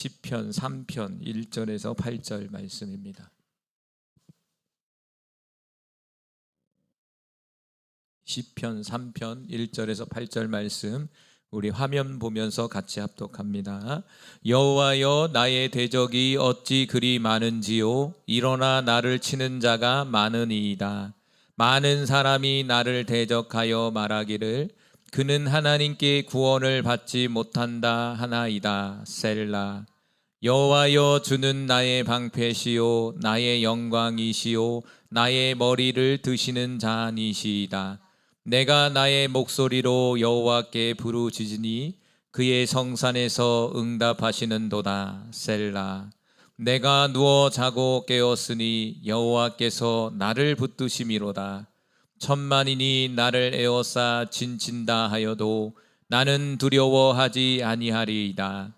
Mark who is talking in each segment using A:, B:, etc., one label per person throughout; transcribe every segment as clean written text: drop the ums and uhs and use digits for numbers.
A: 시편 3편 1절에서 8절 말씀입니다. 시편 3편 1절에서 8절 말씀 우리 화면 보면서 같이 합독합니다. 여호와여, 나의 대적이 어찌 그리 많은지요. 일어나 나를 치는 자가 많으니이다. 많은 사람이 나를 대적하여 말하기를 그는 하나님께 구원을 받지 못한다 하나이다. 셀라. 여호와여, 주는 나의 방패시요 나의 영광이시요 나의 머리를 드시는 자니시이다. 내가 나의 목소리로 여호와께 부르짖으니 그의 성산에서 응답하시는도다. 셀라. 내가 누워 자고 깨었으니 여호와께서 나를 붙드심이로다. 천만인이 나를 에워싸 진친다 하여도 나는 두려워하지 아니하리이다.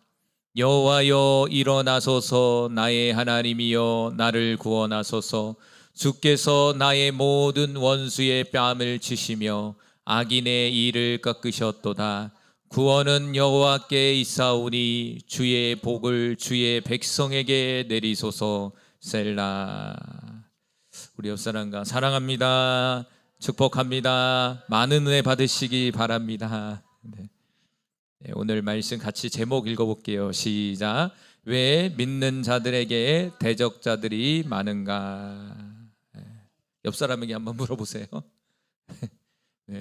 A: 여호와여, 일어나소서. 나의 하나님이여, 나를 구원하소서. 주께서 나의 모든 원수의 뺨을 치시며 악인의 이를 꺾으셨도다. 구원은 여호와께 있사오니 주의 복을 주의 백성에게 내리소서. 셀라. 우리 옆사람과 사랑합니다, 축복합니다, 많은 은혜 받으시기 바랍니다. 오늘 말씀 같이 제목 읽어볼게요. 시작. 왜 믿는 자들에게 대적자들이 많은가? 옆 사람에게 한번 물어보세요.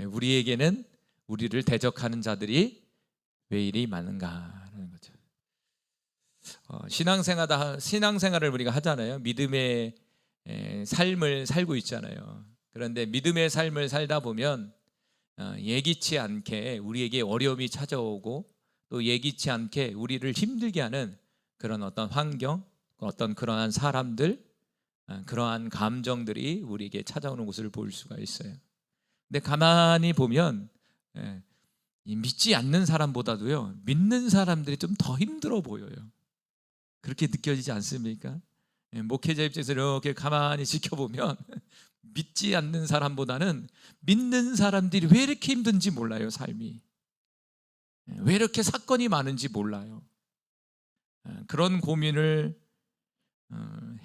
A: 우리에게는 우리를 대적하는 자들이 왜 이리 많은가라는 거죠. 신앙생활을 우리가 하잖아요. 믿음의 삶을 살고 있잖아요. 그런데 믿음의 삶을 살다 보면 예기치 않게 우리에게 어려움이 찾아오고 또 예기치 않게 우리를 힘들게 하는 그런 어떤 환경, 어떤 그러한 사람들, 그러한 감정들이 우리에게 찾아오는 것을 볼 수가 있어요. 근데 가만히 보면 믿지 않는 사람보다도요, 믿는 사람들이 좀 더 힘들어 보여요. 그렇게 느껴지지 않습니까? 목회자 입장에서 이렇게 가만히 지켜보면 믿지 않는 사람보다는 믿는 사람들이 왜 이렇게 힘든지 몰라요. 삶이 왜 이렇게 사건이 많은지 몰라요. 그런 고민을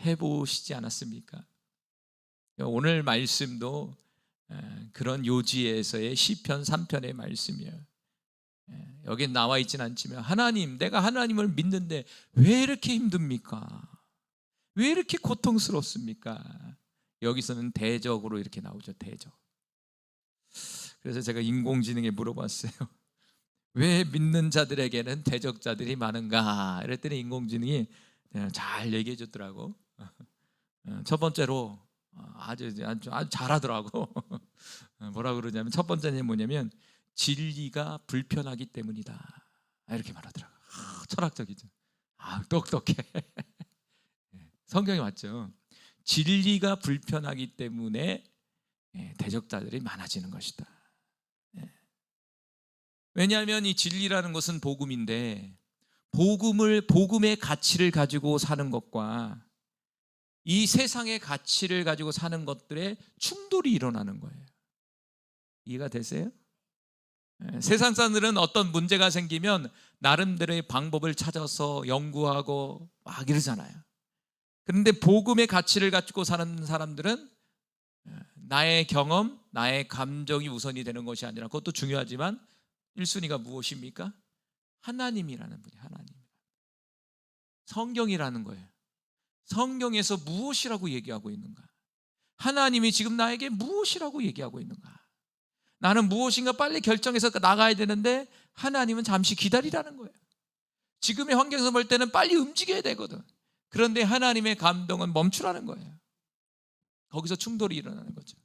A: 해보시지 않았습니까? 오늘 말씀도 그런 요지에서의 시편 3편의 말씀이에요. 여기 나와 있지는 않지만 하나님, 내가 하나님을 믿는데 왜 이렇게 힘듭니까? 왜 이렇게 고통스럽습니까? 여기서는 대적으로 이렇게 나오죠. 대적. 그래서 제가 인공지능에 물어봤어요. 왜 믿는 자들에게는 대적자들이 많은가? 이랬더니 인공지능이 잘 얘기해 줬더라고. 첫 번째로 아주 잘하더라고. 뭐라 그러냐면 첫 번째는 뭐냐면 진리가 불편하기 때문이다, 이렇게 말하더라고. 철학적이죠. 똑똑해. 성경이 맞죠. 진리가 불편하기 때문에 대적자들이 많아지는 것이다. 왜냐하면 이 진리라는 것은 복음인데 복음의 가치를 가지고 사는 것과 이 세상의 가치를 가지고 사는 것들의 충돌이 일어나는 거예요. 이해가 되세요? 세상 사람들은 어떤 문제가 생기면 나름대로의 방법을 찾아서 연구하고 막 이러잖아요. 그런데 복음의 가치를 가지고 사는 사람들은 나의 경험, 나의 감정이 우선이 되는 것이 아니라, 그것도 중요하지만 1순위가 무엇입니까? 하나님이라는 분이, 하나님. 성경이라는 거예요. 성경에서 무엇이라고 얘기하고 있는가? 하나님이 지금 나에게 무엇이라고 얘기하고 있는가? 나는 무엇인가 빨리 결정해서 나가야 되는데 하나님은 잠시 기다리라는 거예요. 지금의 환경에서 볼 때는 빨리 움직여야 되거든. 그런데 하나님의 감동은 멈추라는 거예요. 거기서 충돌이 일어나는 거죠.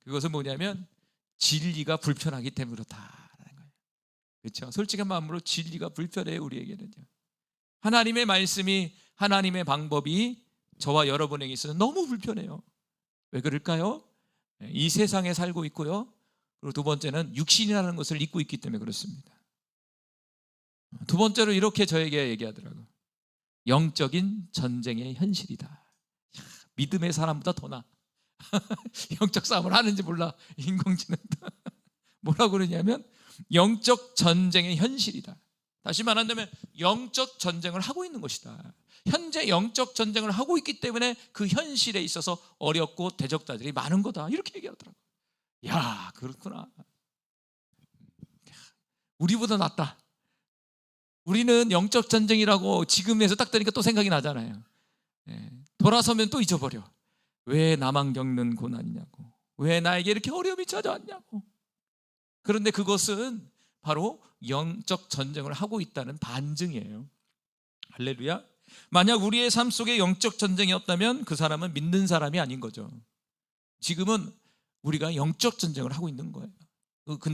A: 그것은 뭐냐면 진리가 불편하기 때문에 그렇다라는 거예요. 그렇죠? 솔직한 마음으로 진리가 불편해요, 우리에게는요. 하나님의 말씀이, 하나님의 방법이 저와 여러분에게 있어서 너무 불편해요. 왜 그럴까요? 이 세상에 살고 있고요. 그리고 두 번째는 육신이라는 것을 잊고 있기 때문에 그렇습니다. 두 번째로 이렇게 저에게 얘기하더라고요. 영적인 전쟁의 현실이다. 믿음의 사람보다 더 나아. 영적 싸움을 하는지 몰라. 인공지능도 뭐라고 그러냐면 영적 전쟁의 현실이다. 다시 말한다면 영적 전쟁을 하고 있는 것이다. 현재 영적 전쟁을 하고 있기 때문에 그 현실에 있어서 어렵고 대적자들이 많은 거다. 이렇게 얘기하더라고요. 야, 그렇구나. 우리보다 낫다. 우리는 영적 전쟁이라고 지금에서 딱 들으니까 또 생각이 나잖아요. 돌아서면 또 잊어버려. 왜 나만 겪는 고난이냐고, 왜 나에게 이렇게 어려움이 찾아왔냐고. 그런데 그것은 바로 영적 전쟁을 하고 있다는 반증이에요. 할렐루야. 만약 우리의 삶 속에 영적 전쟁이 없다면 그 사람은 믿는 사람이 아닌 거죠. 지금은 우리가 영적 전쟁을 하고 있는 거예요.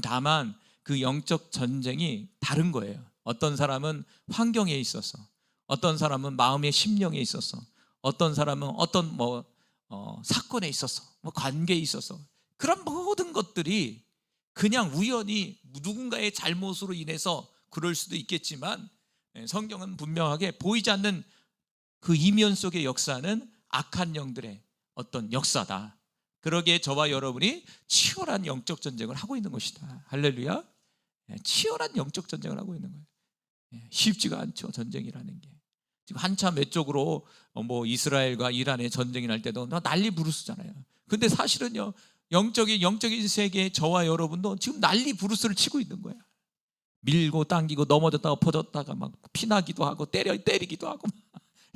A: 다만 그 영적 전쟁이 다른 거예요. 어떤 사람은 환경에 있어서, 어떤 사람은 마음의 심령에 있어서, 어떤 사람은 어떤 사건에 있어서, 관계에 있어서, 그런 모든 것들이 그냥 우연히 누군가의 잘못으로 인해서 그럴 수도 있겠지만, 성경은 분명하게 보이지 않는 그 이면 속의 역사는 악한 영들의 어떤 역사다. 그러기에 저와 여러분이 치열한 영적 전쟁을 하고 있는 것이다. 할렐루야. 치열한 영적 전쟁을 하고 있는 거예요. 쉽지가 않죠, 전쟁이라는 게. 지금 한참 외쪽으로 이스라엘과 이란의 전쟁이 날 때도 난리 부르스잖아요. 근데 사실은요, 영적인 세계에 저와 여러분도 지금 난리 부르스를 치고 있는 거야. 밀고 당기고 넘어졌다가 퍼졌다가 막 피나기도 하고 때리기도 하고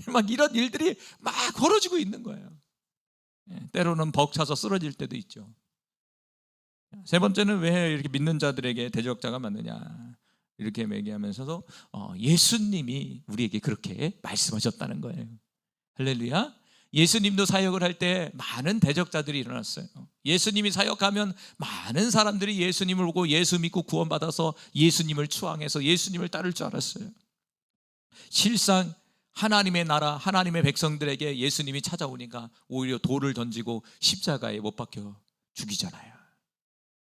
A: 막 이런 일들이 막 벌어지고 있는 거예요. 때로는 벅차서 쓰러질 때도 있죠. 세 번째는 왜 이렇게 믿는 자들에게 대적자가 많느냐, 이렇게 얘기하면서도 예수님이 우리에게 그렇게 말씀하셨다는 거예요. 할렐루야. 예수님도 사역을 할 때 많은 대적자들이 일어났어요. 예수님이 사역하면 많은 사람들이 예수님을 보고 예수 믿고 구원받아서 예수님을 추앙해서 예수님을 따를 줄 알았어요. 실상 하나님의 나라, 하나님의 백성들에게 예수님이 찾아오니까 오히려 돌을 던지고 십자가에 못 박혀 죽이잖아요.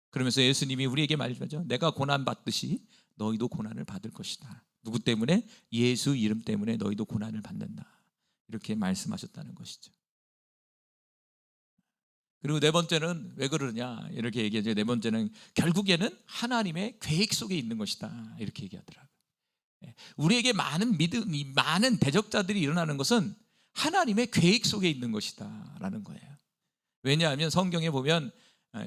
A: 그러면서 예수님이 우리에게 말하죠. 내가 고난받듯이 너희도 고난을 받을 것이다. 누구 때문에? 예수 이름 때문에 너희도 고난을 받는다. 이렇게 말씀하셨다는 것이죠. 그리고 네 번째는 왜 그러냐, 이렇게 얘기하죠. 네 번째는 결국에는 하나님의 계획 속에 있는 것이다. 이렇게 얘기하더라고요. 우리에게 많은 대적자들이 일어나는 것은 하나님의 계획 속에 있는 것이다 라는 거예요. 왜냐하면 성경에 보면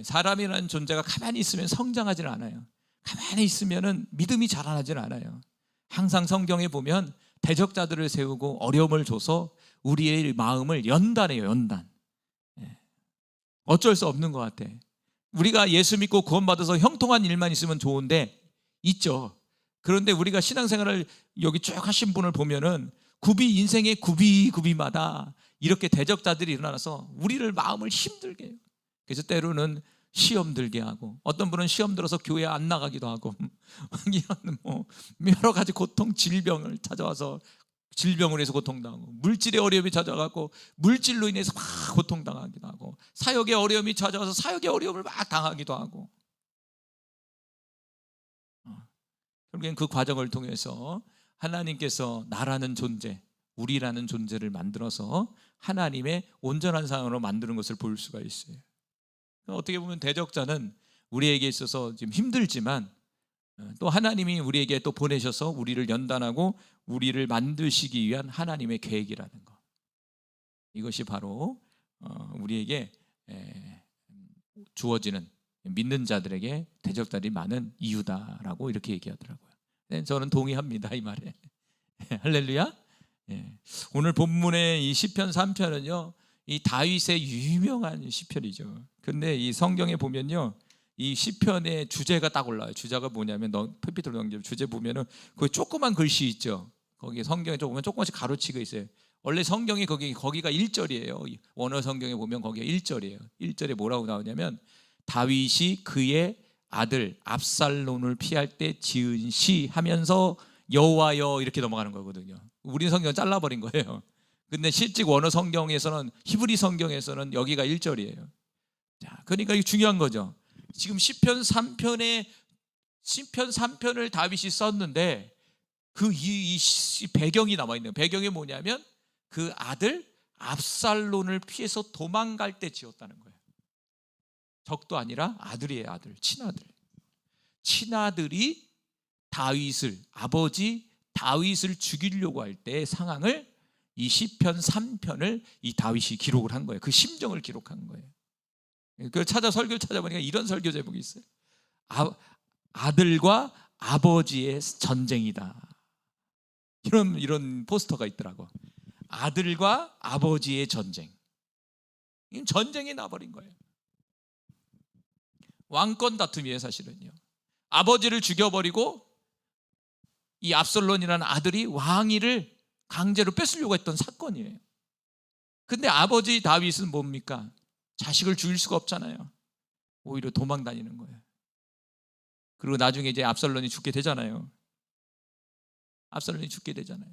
A: 사람이라는 존재가 가만히 있으면 성장하지는 않아요. 가만히 있으면 믿음이 자라나지는 않아요. 항상 성경에 보면 대적자들을 세우고 어려움을 줘서 우리의 마음을 연단해요. 연단. 어쩔 수 없는 것 같아. 우리가 예수 믿고 구원받아서 형통한 일만 있으면 좋은데 있죠. 그런데 우리가 신앙생활을 여기 쭉 하신 분을 보면은 인생의 구비마다 이렇게 대적자들이 일어나서 우리를 마음을 힘들게 해요. 그래서 때로는 시험 들게 하고, 어떤 분은 시험 들어서 교회 안 나가기도 하고, 이런 여러 가지 고통, 질병을 찾아와서 질병으로 해서 고통당하고, 물질의 어려움이 찾아가고 물질로 인해서 막 고통당하기도 하고, 사역의 어려움이 찾아와서 사역의 어려움을 막 당하기도 하고, 결국엔 그 과정을 통해서 하나님께서 나라는 존재, 우리라는 존재를 만들어서 하나님의 온전한 상으로 만드는 것을 볼 수가 있어요. 어떻게 보면 대적자는 우리에게 있어서 지금 힘들지만 또 하나님이 우리에게 또 보내셔서 우리를 연단하고 우리를 만드시기 위한 하나님의 계획이라는 것, 이것이 바로 우리에게 주어지는, 믿는 자들에게 대적자들이 많은 이유다라고 이렇게 얘기하더라고요. 저는 동의합니다, 이 말에. 할렐루야. 오늘 본문의 이 시편 3편은요, 이 다윗의 유명한 시편이죠. 근데 이 성경에 보면요, 이 시편의 주제가 딱 올라와요. 주제가 뭐냐면, 펴피들 넘기면 주제 보면은 거기 조그만 글씨 있죠. 거기 성경에 보면 조금씩 가로치고 있어요. 원래 성경이 거기가 1절이에요. 원어 성경에 보면 거기가 1절이에요. 1절에 뭐라고 나오냐면, 다윗이 그의 아들 압살롬을 피할 때 지은 시 하면서 여호와여 이렇게 넘어가는 거거든요. 우리 성경은 잘라버린 거예요. 근데 실직 원어 성경에서는, 히브리 성경에서는 여기가 1절이에요. 자, 그러니까 이게 중요한 거죠. 지금 시편 3편을 다윗이 썼는데 그 이 배경이 남아 있는, 배경이 뭐냐면 그 아들 압살롬을 피해서 도망갈 때 지었다는 거예요. 적도 아니라 아들이에요. 아들, 친아들이 아버지 다윗을 죽이려고 할 때의 상황을 이 시편 3편을 이 다윗이 기록을 한 거예요. 그 심정을 기록한 거예요. 그 설교를 찾아보니까 이런 설교 제목이 있어요. 아들과 아버지의 전쟁이다. 이런 포스터가 있더라고. 아들과 아버지의 전쟁. 전쟁이 나버린 거예요. 왕권 다툼이에요, 사실은요. 아버지를 죽여버리고 이 압살롬이라는 아들이 왕위를 강제로 뺏으려고 했던 사건이에요. 근데 아버지 다윗은 뭡니까? 자식을 죽일 수가 없잖아요. 오히려 도망 다니는 거예요. 그리고 나중에 이제 압살롬이 죽게 되잖아요. 압살롬이 죽게 되잖아요.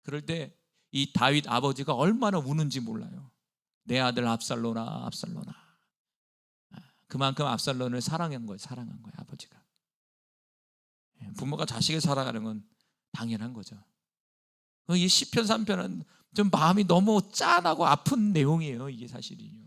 A: 그럴 때 이 다윗 아버지가 얼마나 우는지 몰라요. 내 아들 압살롬아, 압살롬아. 그만큼 압살롬을 사랑한 거예요. 아버지가. 부모가 자식을 사랑하는 건 당연한 거죠. 이 시편 3편은 좀 마음이 너무 짠하고 아픈 내용이에요. 이게 사실이요.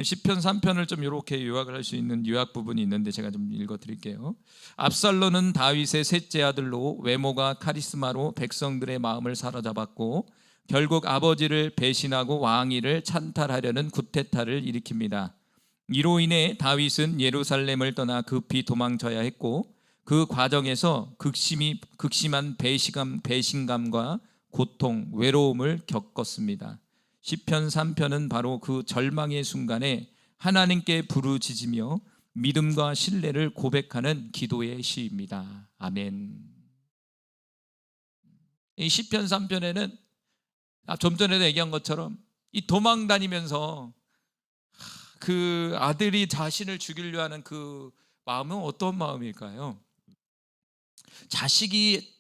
A: 시편 3편을 좀 이렇게 요약을 할 수 있는 요약 부분이 있는데 제가 좀 읽어드릴게요. 압살롬은 다윗의 셋째 아들로 외모가 카리스마로 백성들의 마음을 사로잡았고 결국 아버지를 배신하고 왕위를 찬탈하려는 쿠데타를 일으킵니다. 이로 인해 다윗은 예루살렘을 떠나 급히 도망쳐야 했고 그 과정에서 극심한 배신감과 고통, 외로움을 겪었습니다. 시편 3편은 바로 그 절망의 순간에 하나님께 부르짖으며 믿음과 신뢰를 고백하는 기도의 시입니다. 아멘. 이 시편 3편에는 좀 전에도 얘기한 것처럼 이 도망 다니면서 그 아들이 자신을 죽이려 하는 그 마음은 어떤 마음일까요? 자식이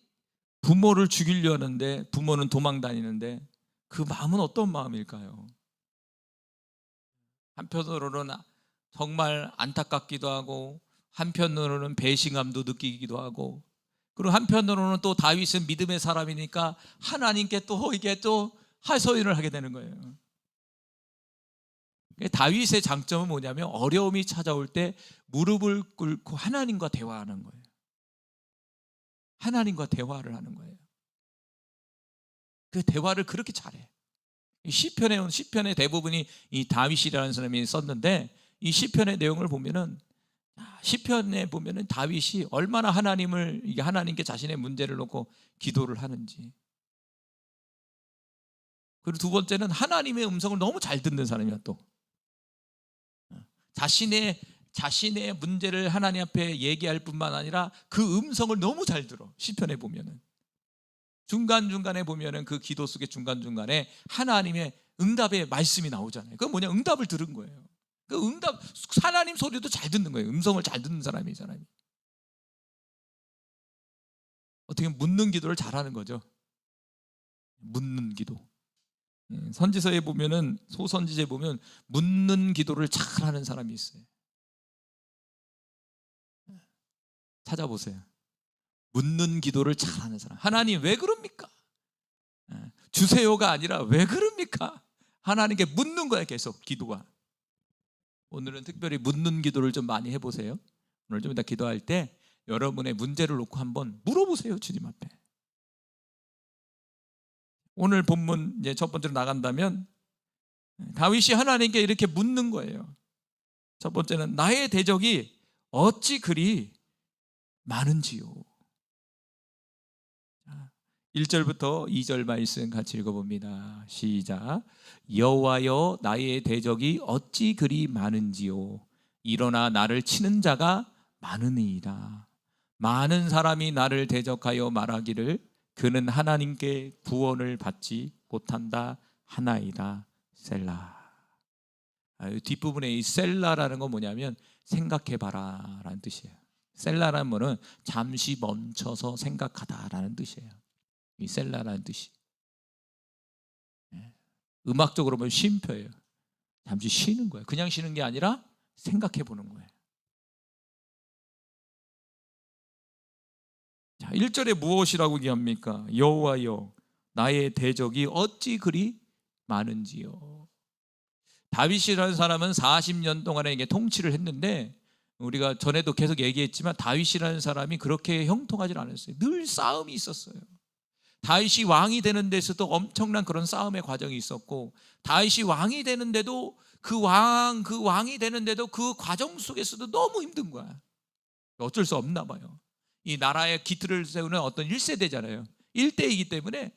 A: 부모를 죽이려 하는데 부모는 도망 다니는데 그 마음은 어떤 마음일까요? 한편으로는 정말 안타깝기도 하고 한편으로는 배신감도 느끼기도 하고 그리고 한편으로는 또 다윗은 믿음의 사람이니까 하나님께 또 이게 또 하소연을 하게 되는 거예요. 다윗의 장점은 뭐냐면 어려움이 찾아올 때 무릎을 꿇고 하나님과 대화하는 거예요. 하나님과 대화를 하는 거예요. 그 대화를 그렇게 잘해. 시편의 대부분이 이 다윗이라는 사람이 썼는데 이 시편의 내용을 보면은 시편에 보면은 다윗이 얼마나 하나님께 자신의 문제를 놓고 기도를 하는지. 그리고 두 번째는 하나님의 음성을 너무 잘 듣는 사람이야 또. 자신의 문제를 하나님 앞에 얘기할 뿐만 아니라 그 음성을 너무 잘 들어. 시편에 보면은 중간중간에 보면은 그 기도 속에 중간중간에 하나님의 응답의 말씀이 나오잖아요. 그건 뭐냐? 응답을 들은 거예요. 그 하나님 소리도 잘 듣는 거예요. 음성을 잘 듣는 사람이 어떻게 묻는 기도를 잘하는 거죠. 묻는 기도. 선지서에 보면은 소선지서에 보면 묻는 기도를 잘하는 사람이 있어요. 찾아보세요. 묻는 기도를 잘하는 사람. 하나님 왜 그럽니까? 주세요가 아니라 왜 그럽니까? 하나님께 묻는 거야 계속 기도가. 오늘은 특별히 묻는 기도를 좀 많이 해보세요. 오늘 좀 이따 기도할 때 여러분의 문제를 놓고 한번 물어보세요 주님 앞에. 오늘 본문 이제 첫 번째로 나간다면 다윗이 하나님께 이렇게 묻는 거예요. 첫 번째는 나의 대적이 어찌 그리 많은지요. 1절부터 2절 말씀 같이 읽어봅니다. 시작. 여호와여 나의 대적이 어찌 그리 많은지요. 일어나 나를 치는 자가 많으니이다. 많은 사람이 나를 대적하여 말하기를 그는 하나님께 구원을 받지 못한다 하나이다. 셀라. 뒷부분에 이 셀라라는 건 뭐냐면 생각해봐라 라는 뜻이에요. 셀라라는 말은 잠시 멈춰서 생각하다라는 뜻이에요. 이 셀라라는 뜻이 음악적으로 보면 쉼표예요. 잠시 쉬는 거예요. 그냥 쉬는 게 아니라 생각해 보는 거예요. 자, 1절에 무엇이라고 얘기합니까? 여호와여 나의 대적이 어찌 그리 많은지요. 다윗이라는 사람은 40년 동안에 이게 통치를 했는데 우리가 전에도 계속 얘기했지만 다윗이라는 사람이 그렇게 형통하지 않았어요. 늘 싸움이 있었어요. 다윗이 왕이 되는 데서도 엄청난 그런 싸움의 과정이 있었고, 다윗이 왕이 되는데도 그 왕이 되는데도 그 과정 속에서도 너무 힘든 거야. 어쩔 수 없나 봐요. 이 나라의 기틀을 세우는 어떤 1세대잖아요. 1대이기 때문에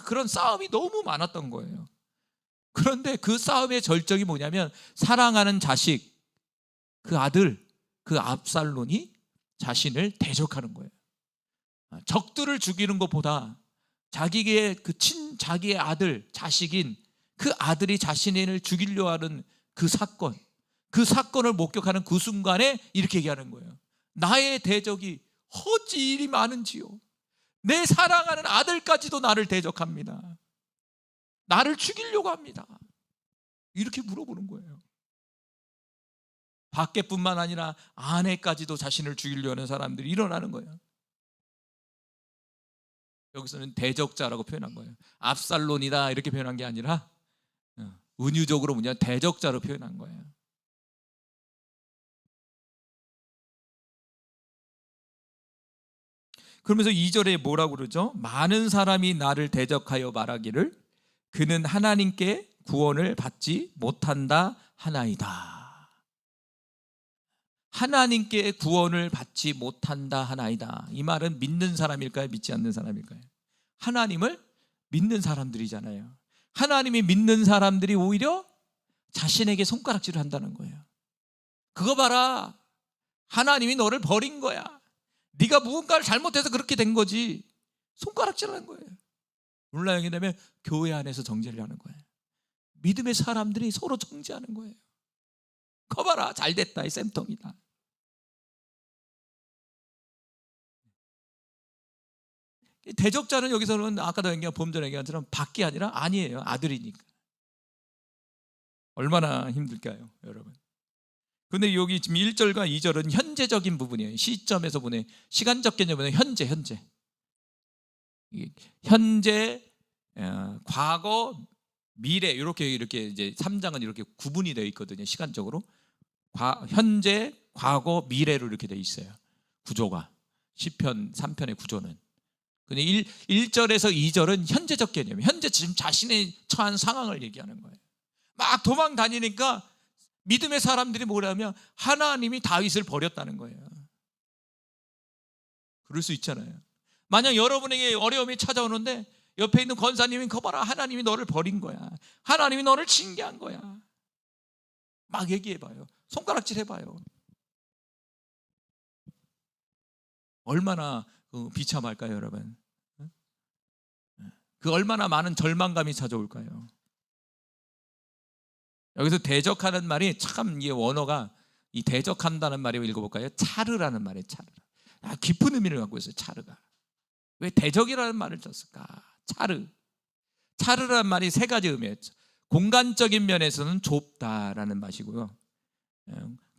A: 그런 싸움이 너무 많았던 거예요. 그런데 그 싸움의 절정이 뭐냐면, 사랑하는 자식, 그 아들, 그 압살론이 자신을 대적하는 거예요. 적들을 죽이는 것보다 자기의 자기의 아들, 자식인 그 아들이 자신을 죽이려 하는 그 사건을 목격하는 그 순간에 이렇게 얘기하는 거예요. 나의 대적이 어찌 일이 많은지요. 내 사랑하는 아들까지도 나를 대적합니다. 나를 죽이려고 합니다. 이렇게 물어보는 거예요. 밖에뿐만 아니라 안에까지도 자신을 죽이려 하는 사람들이 일어나는 거예요. 여기서는 대적자라고 표현한 거예요. 압살론이다 이렇게 표현한 게 아니라 은유적으로 뭐냐, 대적자로 표현한 거예요. 그러면서 2절에 뭐라고 그러죠? 많은 사람이 나를 대적하여 말하기를 그는 하나님께 구원을 받지 못한다 하나이다. 하나님께 구원을 받지 못한다 하나이다. 이 말은 믿는 사람일까요? 믿지 않는 사람일까요? 하나님을 믿는 사람들이잖아요. 하나님이 믿는 사람들이 오히려 자신에게 손가락질을 한다는 거예요. 그거 봐라, 하나님이 너를 버린 거야. 네가 무언가를 잘못해서 그렇게 된 거지. 손가락질하는 거예요. 오늘날 여기 되면 교회 안에서 정죄를 하는 거예요. 믿음의 사람들이 서로 정죄하는 거예요. 거 봐라, 잘됐다, 이 쌤통이다. 대적자는 여기서는 아까도 얘기한 범죄 얘기한 것처럼 밖이 아니라 아니에요. 아들이니까. 얼마나 힘들까요, 여러분? 근데 여기 지금 1절과 2절은 현재적인 부분이에요. 시점에서 보내, 시간적 개념은 현재, 과거, 미래, 이렇게 이제 3장은 이렇게 구분이 되어 있거든요. 시간적으로 현재, 과거, 미래로 이렇게 되어 있어요. 구조가 시편 3편의 구조는. 근데 1절에서 2절은 현재적 개념이에요. 현재 지금 자신의 처한 상황을 얘기하는 거예요. 막 도망 다니니까 믿음의 사람들이 뭐라면 하나님이 다윗을 버렸다는 거예요. 그럴 수 있잖아요. 만약 여러분에게 어려움이 찾아오는데 옆에 있는 권사님이 거 봐라, 하나님이 너를 버린 거야. 하나님이 너를 징계한 거야. 막 얘기해봐요. 손가락질 해봐요. 얼마나 비참할까요, 여러분? 그 얼마나 많은 절망감이 찾아올까요? 여기서 대적하는 말이 참, 이게 원어가, 이 대적한다는 말이 읽어볼까요? 차르라는 말이에요. 차르. 깊은 의미를 갖고 있어요. 차르가. 왜 대적이라는 말을 썼을까? 차르라는 말이 세 가지 의미예요. 공간적인 면에서는 좁다라는 맛이고요.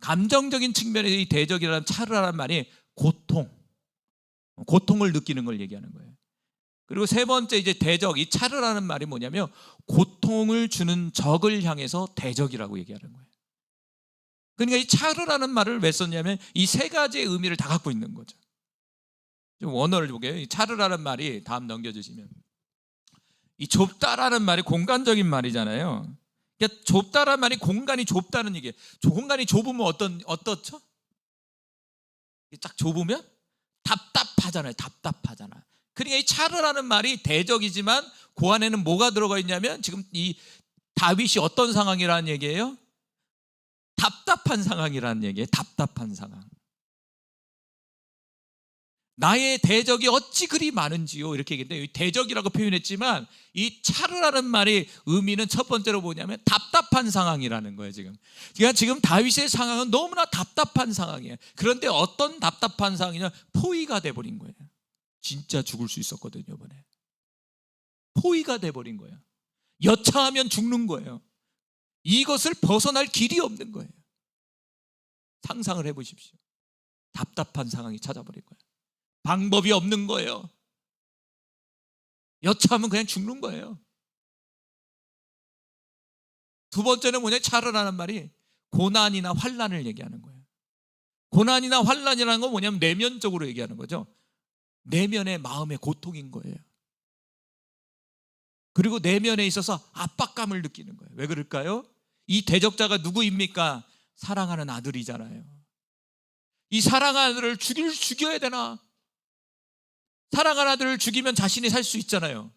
A: 감정적인 측면에서 이 대적이라는 차르라는 말이 고통을 느끼는 걸 얘기하는 거예요. 그리고 세 번째, 이제 대적, 이 차르라는 말이 뭐냐면 고통을 주는 적을 향해서 대적이라고 얘기하는 거예요. 그러니까 이 차르라는 말을 왜 썼냐면 이 세 가지의 의미를 다 갖고 있는 거죠. 좀 원어를 볼게요. 이 차르라는 말이, 다음 넘겨주시면, 이 좁다라는 말이 공간적인 말이잖아요. 그러니까 좁다라는 말이 공간이 좁다는 얘기예요. 공간이 좁으면 어떻죠? 딱 좁으면 답답하잖아요. 그러니까 이 차르라는 말이 대적이지만 그 안에는 뭐가 들어가 있냐면, 지금 이 다윗이 어떤 상황이라는 얘기예요? 답답한 상황이라는 얘기예요. 답답한 상황. 나의 대적이 어찌 그리 많은지요, 이렇게 얘기했는데, 대적이라고 표현했지만 이 차르라는 말의 의미는 첫 번째로 뭐냐면 답답한 상황이라는 거예요. 그러니까 지금 다윗의 상황은 너무나 답답한 상황이에요. 그런데 어떤 답답한 상황이냐, 포위가 돼버린 거예요. 진짜 죽을 수 있었거든요, 이번에. 포위가 돼버린 거예요. 여차하면 죽는 거예요. 이것을 벗어날 길이 없는 거예요. 상상을 해보십시오. 답답한 상황이 찾아버린 거예요. 방법이 없는 거예요. 여차하면 그냥 죽는 거예요. 두 번째는 뭐냐, 차르라는 말이 고난이나 환난을 얘기하는 거예요. 고난이나 환난이라는 건 뭐냐면 내면적으로 얘기하는 거죠. 내면의 마음의 고통인 거예요. 그리고 내면에 있어서 압박감을 느끼는 거예요. 왜 그럴까요? 이 대적자가 누구입니까? 사랑하는 아들이잖아요. 이 사랑하는 아들을 죽여야 되나? 사랑하는 아들을 죽이면 자신이 살 수 있잖아요.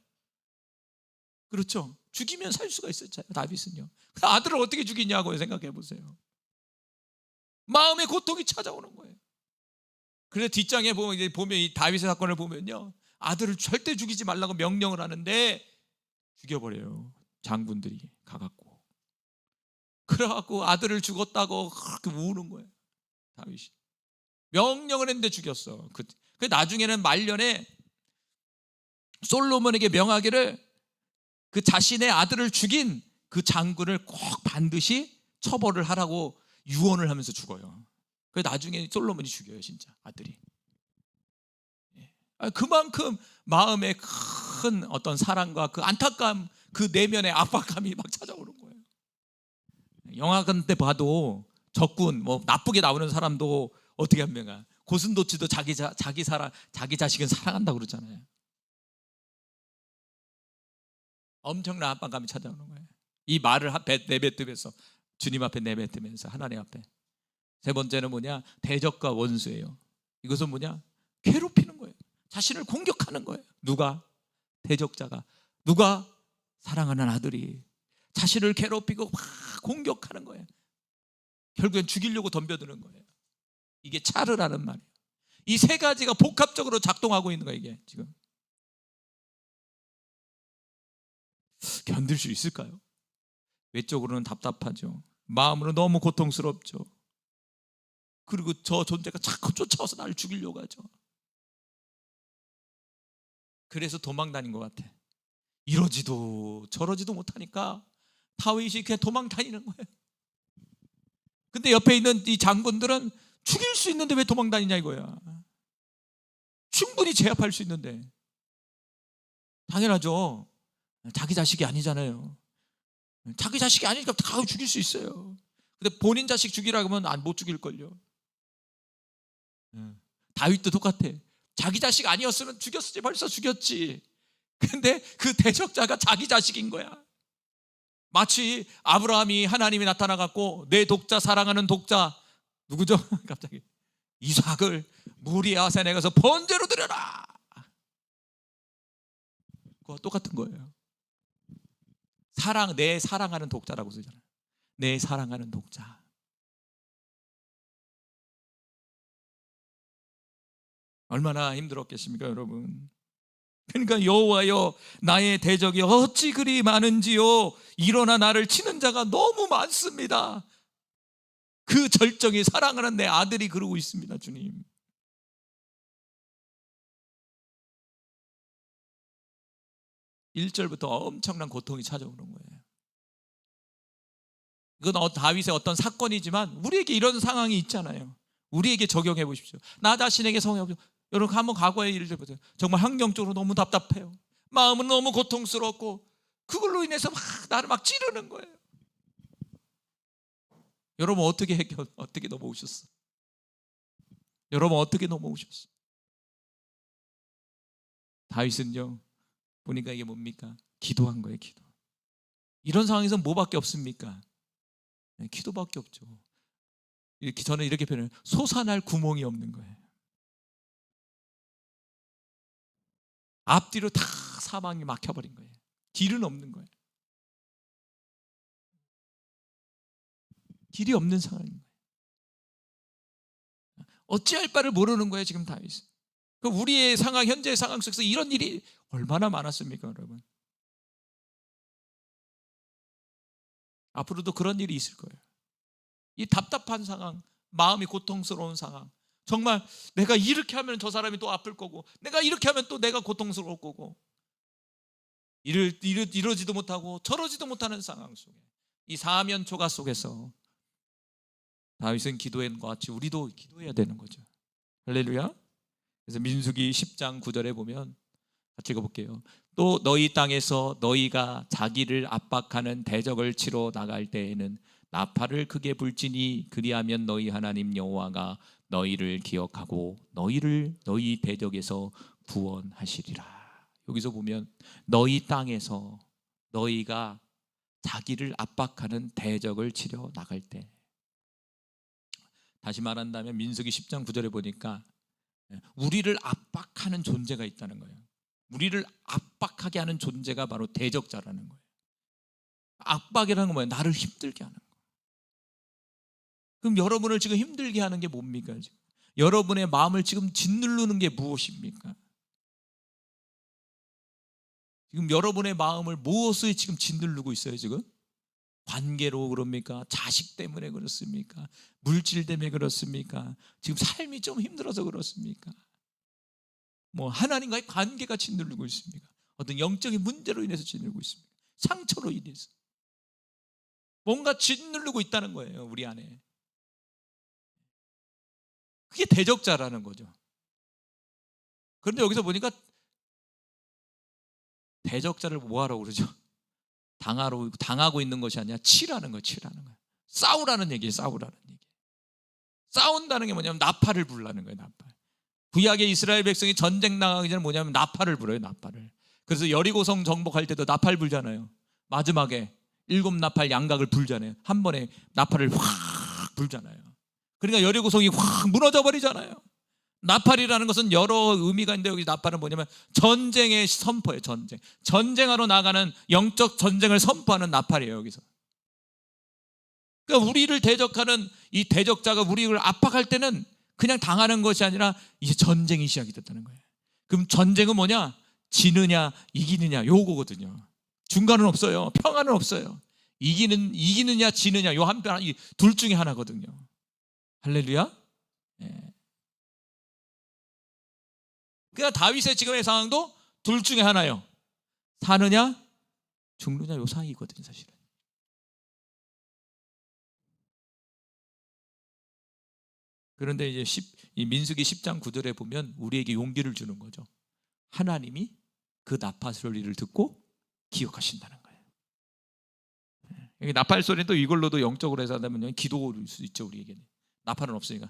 A: 그렇죠? 죽이면 살 수가 있었잖아요. 다윗은요. 아들을 어떻게 죽이냐고 생각해 보세요. 마음의 고통이 찾아오는 거예요. 그래서 뒷장에 보면 이 다윗의 사건을 보면요, 아들을 절대 죽이지 말라고 명령을 하는데 죽여버려요. 장군들이 가갖고. 그래갖고 아들을 죽었다고 그렇게 우는 거예요. 다윗이 명령을 했는데 죽였어. 그 나중에는 말년에 솔로몬에게 명하기를 그 자신의 아들을 죽인 그 장군을 꼭 반드시 처벌을 하라고 유언을 하면서 죽어요. 그래서 나중에 솔로몬이 죽여요, 진짜 아들이. 그만큼 마음에 큰 어떤 사랑과 그 안타까움, 그 내면의 압박감이 막 찾아오는 거예요. 영화 같은 때 봐도 적군, 뭐 나쁘게 나오는 사람도 어떻게 하면 고슴도치도 자기 자식은 사랑한다고 그러잖아요. 엄청난 압박감이 찾아오는 거예요. 이 말을 내뱉으면서, 주님 앞에 내뱉으면서, 하나님 앞에. 세 번째는 뭐냐? 대적과 원수예요. 이것은 뭐냐? 괴롭히는 거예요. 자신을 공격하는 거예요. 누가? 대적자가. 누가? 사랑하는 아들이 자신을 괴롭히고 막 공격하는 거예요. 결국엔 죽이려고 덤벼드는 거예요. 이게 차르라는 말이에요. 이 세 가지가 복합적으로 작동하고 있는 거예요, 이게 지금. 견딜 수 있을까요? 외적으로는 답답하죠. 마음으로 너무 고통스럽죠. 그리고 저 존재가 자꾸 쫓아와서 나를 죽이려고 하죠. 그래서 도망 다닌 것 같아. 이러지도 저러지도 못하니까 다윗이 그냥 도망 다니는 거예요. 근데 옆에 있는 이 장군들은 죽일 수 있는데 왜 도망 다니냐 이거야. 충분히 제압할 수 있는데. 당연하죠. 자기 자식이 아니잖아요. 자기 자식이 아니니까 다 죽일 수 있어요. 근데 본인 자식 죽이라고 하면 못 죽일걸요. 다윗도 똑같아. 자기 자식 아니었으면 죽였지, 벌써 죽였지. 근데 그 대적자가 자기 자식인 거야. 마치 아브라함이 하나님이 나타나갖고 내 독자, 사랑하는 독자 누구죠? 갑자기 이삭을 무리아산에 가서 번제로 드려라. 그거 똑같은 거예요. 내 사랑하는 독자라고 쓰잖아요. 내 사랑하는 독자. 얼마나 힘들었겠습니까, 여러분? 그러니까 여호와여, 나의 대적이 어찌 그리 많은지요. 일어나 나를 치는 자가 너무 많습니다. 그 절정이 사랑하는 내 아들이 그러고 있습니다, 주님. (1절부터) 엄청난 고통이 찾아오는 거예요. 이건 다윗의 어떤 사건이지만 우리에게 이런 상황이 있잖아요. 우리에게 적용해 보십시오. 나 자신에게 성해 보십시오. 여러분 한번 과거의 일을 보세요. 정말 환경적으로 너무 답답해요. 마음은 너무 고통스럽고 그걸로 인해서 나를 막 찌르는 거예요. 여러분 어떻게 넘어오셨어? 여러분 어떻게 넘어오셨어? 다윗은요, 보니까 이게 뭡니까? 기도한 거예요, 기도. 이런 상황에서 뭐밖에 없습니까? 기도밖에 없죠. 저는 이렇게 표현해요. 솟아날 구멍이 없는 거예요. 앞뒤로 다 사방이 막혀버린 거예요. 길은 없는 거예요. 길이 없는 상황인 거예요. 어찌할 바를 모르는 거예요, 지금 다윗은. 우리의 상황, 현재의 상황 속에서 이런 일이 얼마나 많았습니까, 여러분? 앞으로도 그런 일이 있을 거예요. 이 답답한 상황, 마음이 고통스러운 상황, 정말 내가 이렇게 하면 저 사람이 또 아플 거고, 내가 이렇게 하면 또 내가 고통스러울 거고, 이러지도 못하고 저러지도 못하는 상황 속에, 이 사면초가 속에서 다윗은 기도한 것 같이 우리도 기도해야 되는 거죠. 할렐루야. 그래서 민수기 10장 9절에 보면, 같이 읽어볼게요. 또 너희 땅에서 너희가 자기를 압박하는 대적을 치러 나갈 때에는 나팔을 크게 불지니 그리하면 너희 하나님 여호와가 너희를 기억하고 너희를 너희 대적에서 구원하시리라. 여기서 보면 너희 땅에서 너희가 자기를 압박하는 대적을 치러 나갈 때, 다시 말한다면 민수기 10장 9절에 보니까 우리를 압박하는 존재가 있다는 거예요. 우리를 압박하게 하는 존재가 바로 대적자라는 거예요. 압박이라는 건 뭐예요? 나를 힘들게 하는 거예요. 그럼 여러분을 지금 힘들게 하는 게 뭡니까? 지금 여러분의 마음을 지금 짓누르는 게 무엇입니까? 지금 여러분의 마음을 무엇을 지금 짓누르고 있어요? 지금 관계로 그럽니까? 자식 때문에 그렇습니까? 물질 때문에 그렇습니까? 지금 삶이 좀 힘들어서 그렇습니까? 뭐 하나님과의 관계가 짓누르고 있습니까? 어떤 영적인 문제로 인해서 짓누르고 있습니까? 상처로 인해서 뭔가 짓누르고 있다는 거예요, 우리 안에. 그게 대적자라는 거죠. 그런데 여기서 보니까 대적자를 뭐하라고 그러죠? 당하고 있는 것이 아니라 치라는 거예요. 치라는 거예요. 싸우라는 얘기예요. 싸우라는 얘기. 싸운다는 게 뭐냐면 나팔을 부르라는 거예요. 나팔. 구약의 이스라엘 백성이 전쟁 나가기 전에 뭐냐면 나팔을 불어요. 나팔을. 그래서 여리고성 정복할 때도 나팔 불잖아요. 마지막에 7나팔 양각을 불잖아요. 한 번에 나팔을 확 불잖아요. 그러니까 여리고성이 확 무너져 버리잖아요. 나팔이라는 것은 여러 의미가 있는데 여기 나팔은 뭐냐면 전쟁의 선포예요. 전쟁하러 나가는 영적 전쟁을 선포하는 나팔이에요. 여기서. 그러니까 우리를 대적하는 이 대적자가 우리를 압박할 때는 그냥 당하는 것이 아니라 이제 전쟁이 시작이 됐다는 거예요. 그럼 전쟁은 뭐냐? 지느냐 이기느냐 요거거든요. 중간은 없어요. 평안은 없어요. 이기느냐 지느냐 요 한편 둘 중에 하나거든요. 할렐루야. 예. 그러니까 다윗의 지금의 상황도 둘 중에 하나예요. 사느냐 죽느냐 요 사이거든요, 사실은. 그런데 이제 이 민수기 10장 9절에 보면 우리에게 용기를 주는 거죠. 하나님이 그 나팔 소리를 듣고 기억하신다는 거예요. 나팔 소리는 또 이걸로도 영적으로 해서 하면 기도일 수 있죠, 우리에게는. 나팔은 없으니까.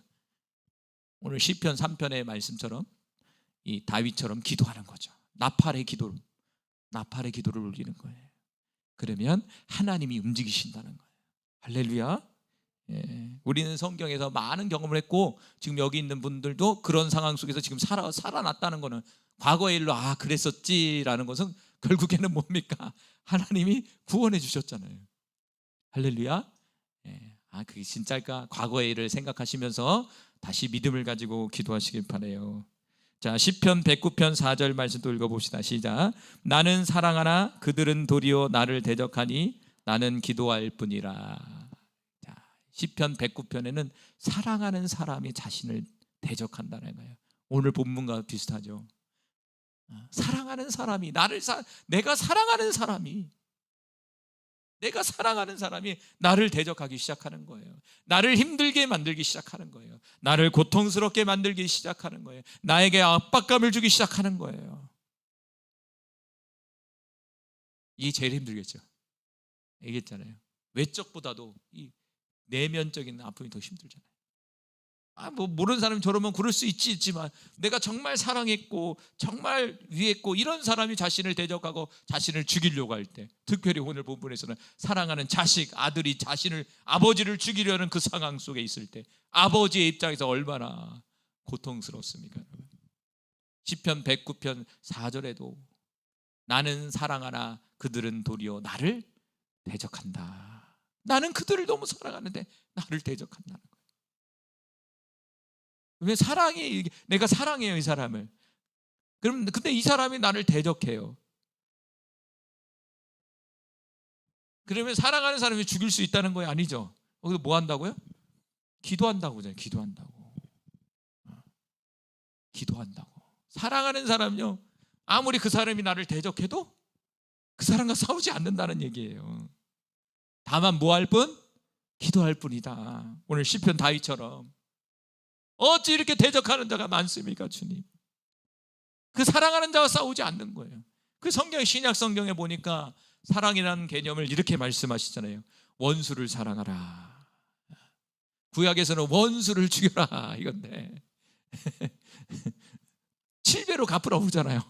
A: 오늘 시편 3편의 말씀처럼 이 다윗처럼 기도하는 거죠. 나팔의 기도를 올리는 거예요. 그러면 하나님이 움직이신다는 거예요. 할렐루야. 예. 우리는 성경에서 많은 경험을 했고 지금 여기 있는 분들도 그런 상황 속에서 지금 살아났다는 거는 과거의 일로 그랬었지라는 것은 결국에는 뭡니까? 하나님이 구원해 주셨잖아요. 할렐루야. 예. 그게 진짜일까? 과거의 일을 생각하시면서 다시 믿음을 가지고 기도하시길 바라요. 자, 시편 109편 4절 말씀 또 읽어봅시다. 시작. 나는 사랑하나 그들은 도리어 나를 대적하니 나는 기도할 뿐이라. 자, 시편 109편에는 사랑하는 사람이 자신을 대적한다는 거예요. 오늘 본문과 비슷하죠. 사랑하는 사람이 내가 사랑하는 사람이 나를 대적하기 시작하는 거예요. 나를 힘들게 만들기 시작하는 거예요. 나를 고통스럽게 만들기 시작하는 거예요. 나에게 압박감을 주기 시작하는 거예요. 이게 제일 힘들겠죠. 얘기했잖아요. 외적보다도 이 내면적인 아픔이 더 힘들잖아요. 뭐 모르는 사람이 저러면 그럴 수 있지만 내가 정말 사랑했고 정말 위했고 이런 사람이 자신을 대적하고 자신을 죽이려고 할 때, 특별히 오늘 본문에서는 사랑하는 자식, 아들이 아버지를 죽이려는 그 상황 속에 있을 때 아버지의 입장에서 얼마나 고통스럽습니까? 시편 109편 4절에도 나는 사랑하나 그들은 도리어 나를 대적한다. 나는 그들을 너무 사랑하는데 나를 대적한다는 거예요. 왜 내가 사랑해요, 이 사람을. 근데 이 사람이 나를 대적해요. 그러면 사랑하는 사람이 죽일 수 있다는 거예요? 아니죠. 거기서 뭐 한다고요? 기도한다고. 기도한다고. 사랑하는 사람요, 아무리 그 사람이 나를 대적해도 그 사람과 싸우지 않는다는 얘기예요. 다만 뭐 할 뿐? 기도할 뿐이다. 오늘 시편 다윗처럼 어찌 이렇게 대적하는 자가 많습니까, 주님? 그 사랑하는 자와 싸우지 않는 거예요. 그 신약 성경에 보니까 사랑이라는 개념을 이렇게 말씀하시잖아요. 원수를 사랑하라. 구약에서는 원수를 죽여라 이건데 7배로 갚으라고 그러잖아요.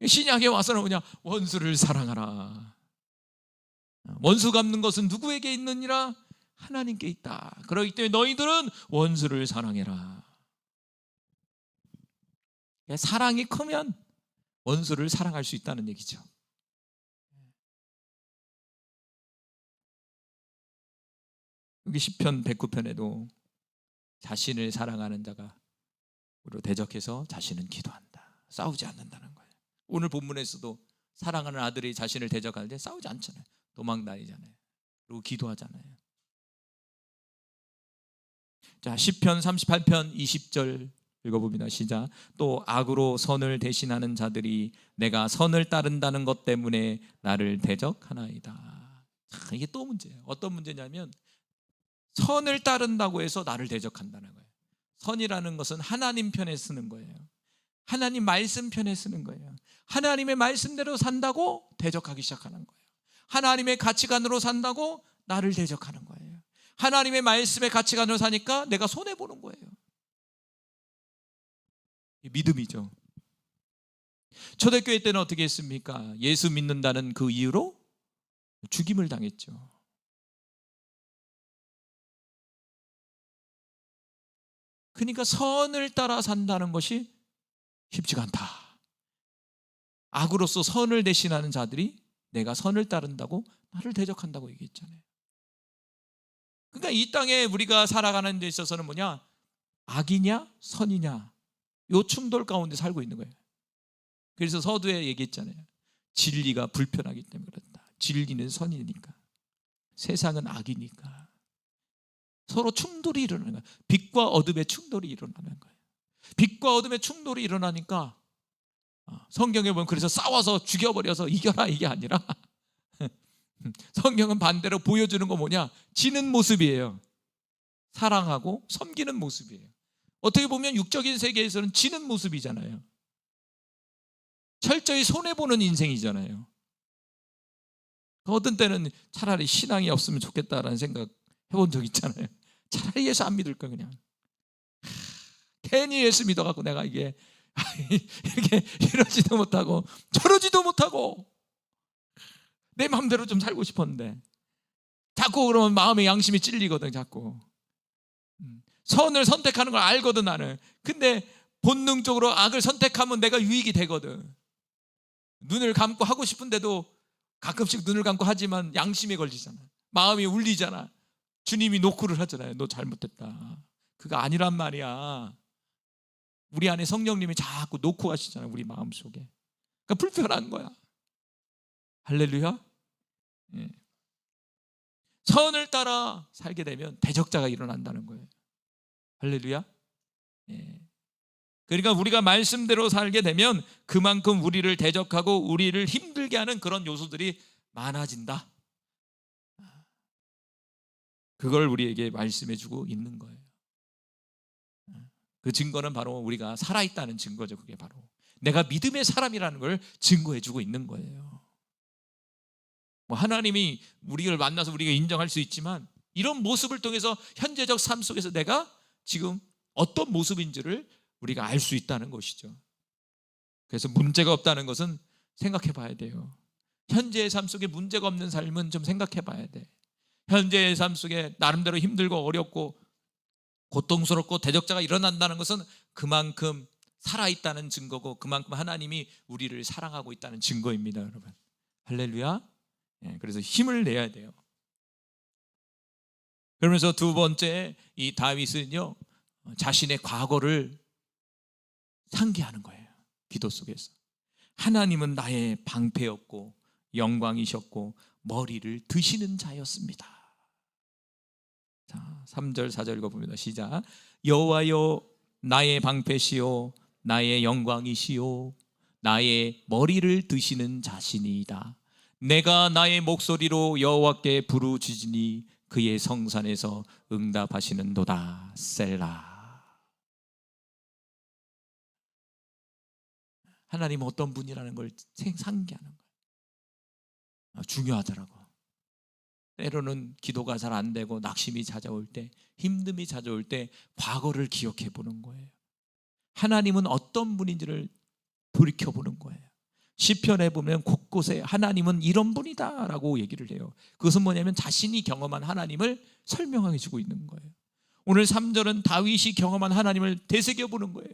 A: 신약에 와서는 뭐냐? 원수를 사랑하라. 원수 갚는 것은 누구에게 있느니라? 하나님께 있다. 그렇기 때문에 너희들은 원수를 사랑해라. 사랑이 크면 원수를 사랑할 수 있다는 얘기죠. 여기 시편 109편에도 자신을 사랑하는 자가 우리로 대적해서 자신은 기도한다. 싸우지 않는다는 거예요. 오늘 본문에서도 사랑하는 아들이 자신을 대적할 때 싸우지 않잖아요. 도망 다니잖아요. 그리고 기도하잖아요. 자, 시편 38편 20절 읽어봅니다. 시작. 또 악으로 선을 대신하는 자들이 내가 선을 따른다는 것 때문에 나를 대적하나이다. 자, 이게 또 문제예요. 어떤 문제냐면 선을 따른다고 해서 나를 대적한다는 거예요. 선이라는 것은 하나님 편에 쓰는 거예요. 하나님 말씀 편에 쓰는 거예요. 하나님의 말씀대로 산다고 대적하기 시작하는 거예요. 하나님의 가치관으로 산다고 나를 대적하는 거예요. 하나님의 가치관으로 사니까 내가 손해보는 거예요. 믿음이죠. 초대교회 때는 어떻게 했습니까? 예수 믿는다는 그 이유로 죽임을 당했죠. 그러니까 선을 따라 산다는 것이 쉽지가 않다. 악으로서 선을 대신하는 자들이 내가 선을 따른다고 나를 대적한다고 얘기했잖아요. 그러니까 이 땅에 우리가 살아가는 데 있어서는 뭐냐? 악이냐 선이냐 이 충돌 가운데 살고 있는 거예요. 그래서 서두에 얘기했잖아요. 진리가 불편하기 때문에 그렇다. 진리는 선이니까, 세상은 악이니까 서로 충돌이 일어나는 거예요. 빛과 어둠의 충돌이 일어나는 거예요. 빛과 어둠의 충돌이 일어나니까 성경에 보면 그래서 싸워서 죽여버려서 이겨라 이게 아니라 성경은 반대로 보여주는 거 뭐냐? 지는 모습이에요. 사랑하고 섬기는 모습이에요. 어떻게 보면 육적인 세계에서는 지는 모습이잖아요. 철저히 손해보는 인생이잖아요. 어떤 때는 차라리 신앙이 없으면 좋겠다라는 생각 해본 적 있잖아요. 차라리 예수 안 믿을 거 그냥. 괜히 예수 믿어갖고 내가 이게 이렇게 이러지도 못하고 저러지도 못하고 내 마음대로 좀 살고 싶었는데 자꾸 그러면 마음의 양심이 찔리거든. 자꾸 선을 선택하는 걸 알거든 나는. 근데 본능적으로 악을 선택하면 내가 유익이 되거든. 눈을 감고 하고 싶은데도 가끔씩 눈을 감고 하지만 양심에 걸리잖아. 마음이 울리잖아. 주님이 노크를 하잖아요. 너 잘못했다. 그거 아니란 말이야. 우리 안에 성령님이 자꾸 놓고 가시잖아요. 우리 마음속에. 그러니까 불편한 거야. 할렐루야. 예. 선을 따라 살게 되면 대적자가 일어난다는 거예요. 할렐루야. 예. 그러니까 우리가 말씀대로 살게 되면 그만큼 우리를 대적하고 우리를 힘들게 하는 그런 요소들이 많아진다. 그걸 우리에게 말씀해주고 있는 거예요. 그 증거는 바로 우리가 살아있다는 증거죠. 그게 바로 내가 믿음의 사람이라는 걸 증거해주고 있는 거예요. 뭐 하나님이 우리를 만나서 우리가 인정할 수 있지만 이런 모습을 통해서 현재적 삶 속에서 내가 지금 어떤 모습인지를 우리가 알 수 있다는 것이죠. 그래서 문제가 없다는 것은 생각해 봐야 돼요. 현재의 삶 속에 문제가 없는 삶은 좀 생각해 봐야 돼. 현재의 삶 속에 나름대로 힘들고 어렵고 고통스럽고 대적자가 일어난다는 것은 그만큼 살아있다는 증거고 그만큼 하나님이 우리를 사랑하고 있다는 증거입니다. 여러분 할렐루야. 그래서 힘을 내야 돼요. 그러면서 두 번째 이 다윗은요 자신의 과거를 상기하는 거예요. 기도 속에서 하나님은 나의 방패였고 영광이셨고 머리를 드시는 자였습니다. 자, 3절 4절 읽어봅니다. 시작. 여호와여 나의 방패시요 나의 영광이시요 나의 머리를 드시는 자신이다. 내가 나의 목소리로 여호와께 부르짖으니 그의 성산에서 응답하시는도다. 셀라. 하나님은 어떤 분이라는 걸 상기하는 거예요. 중요하더라고. 때로는 기도가 잘 안 되고 낙심이 찾아올 때, 힘듦이 찾아올 때 과거를 기억해 보는 거예요. 하나님은 어떤 분인지를 돌이켜보는 거예요. 시편에 보면 곳곳에 하나님은 이런 분이다라고 얘기를 해요. 그것은 뭐냐면 자신이 경험한 하나님을 설명해 주고 있는 거예요. 오늘 3절은 다윗이 경험한 하나님을 되새겨보는 거예요.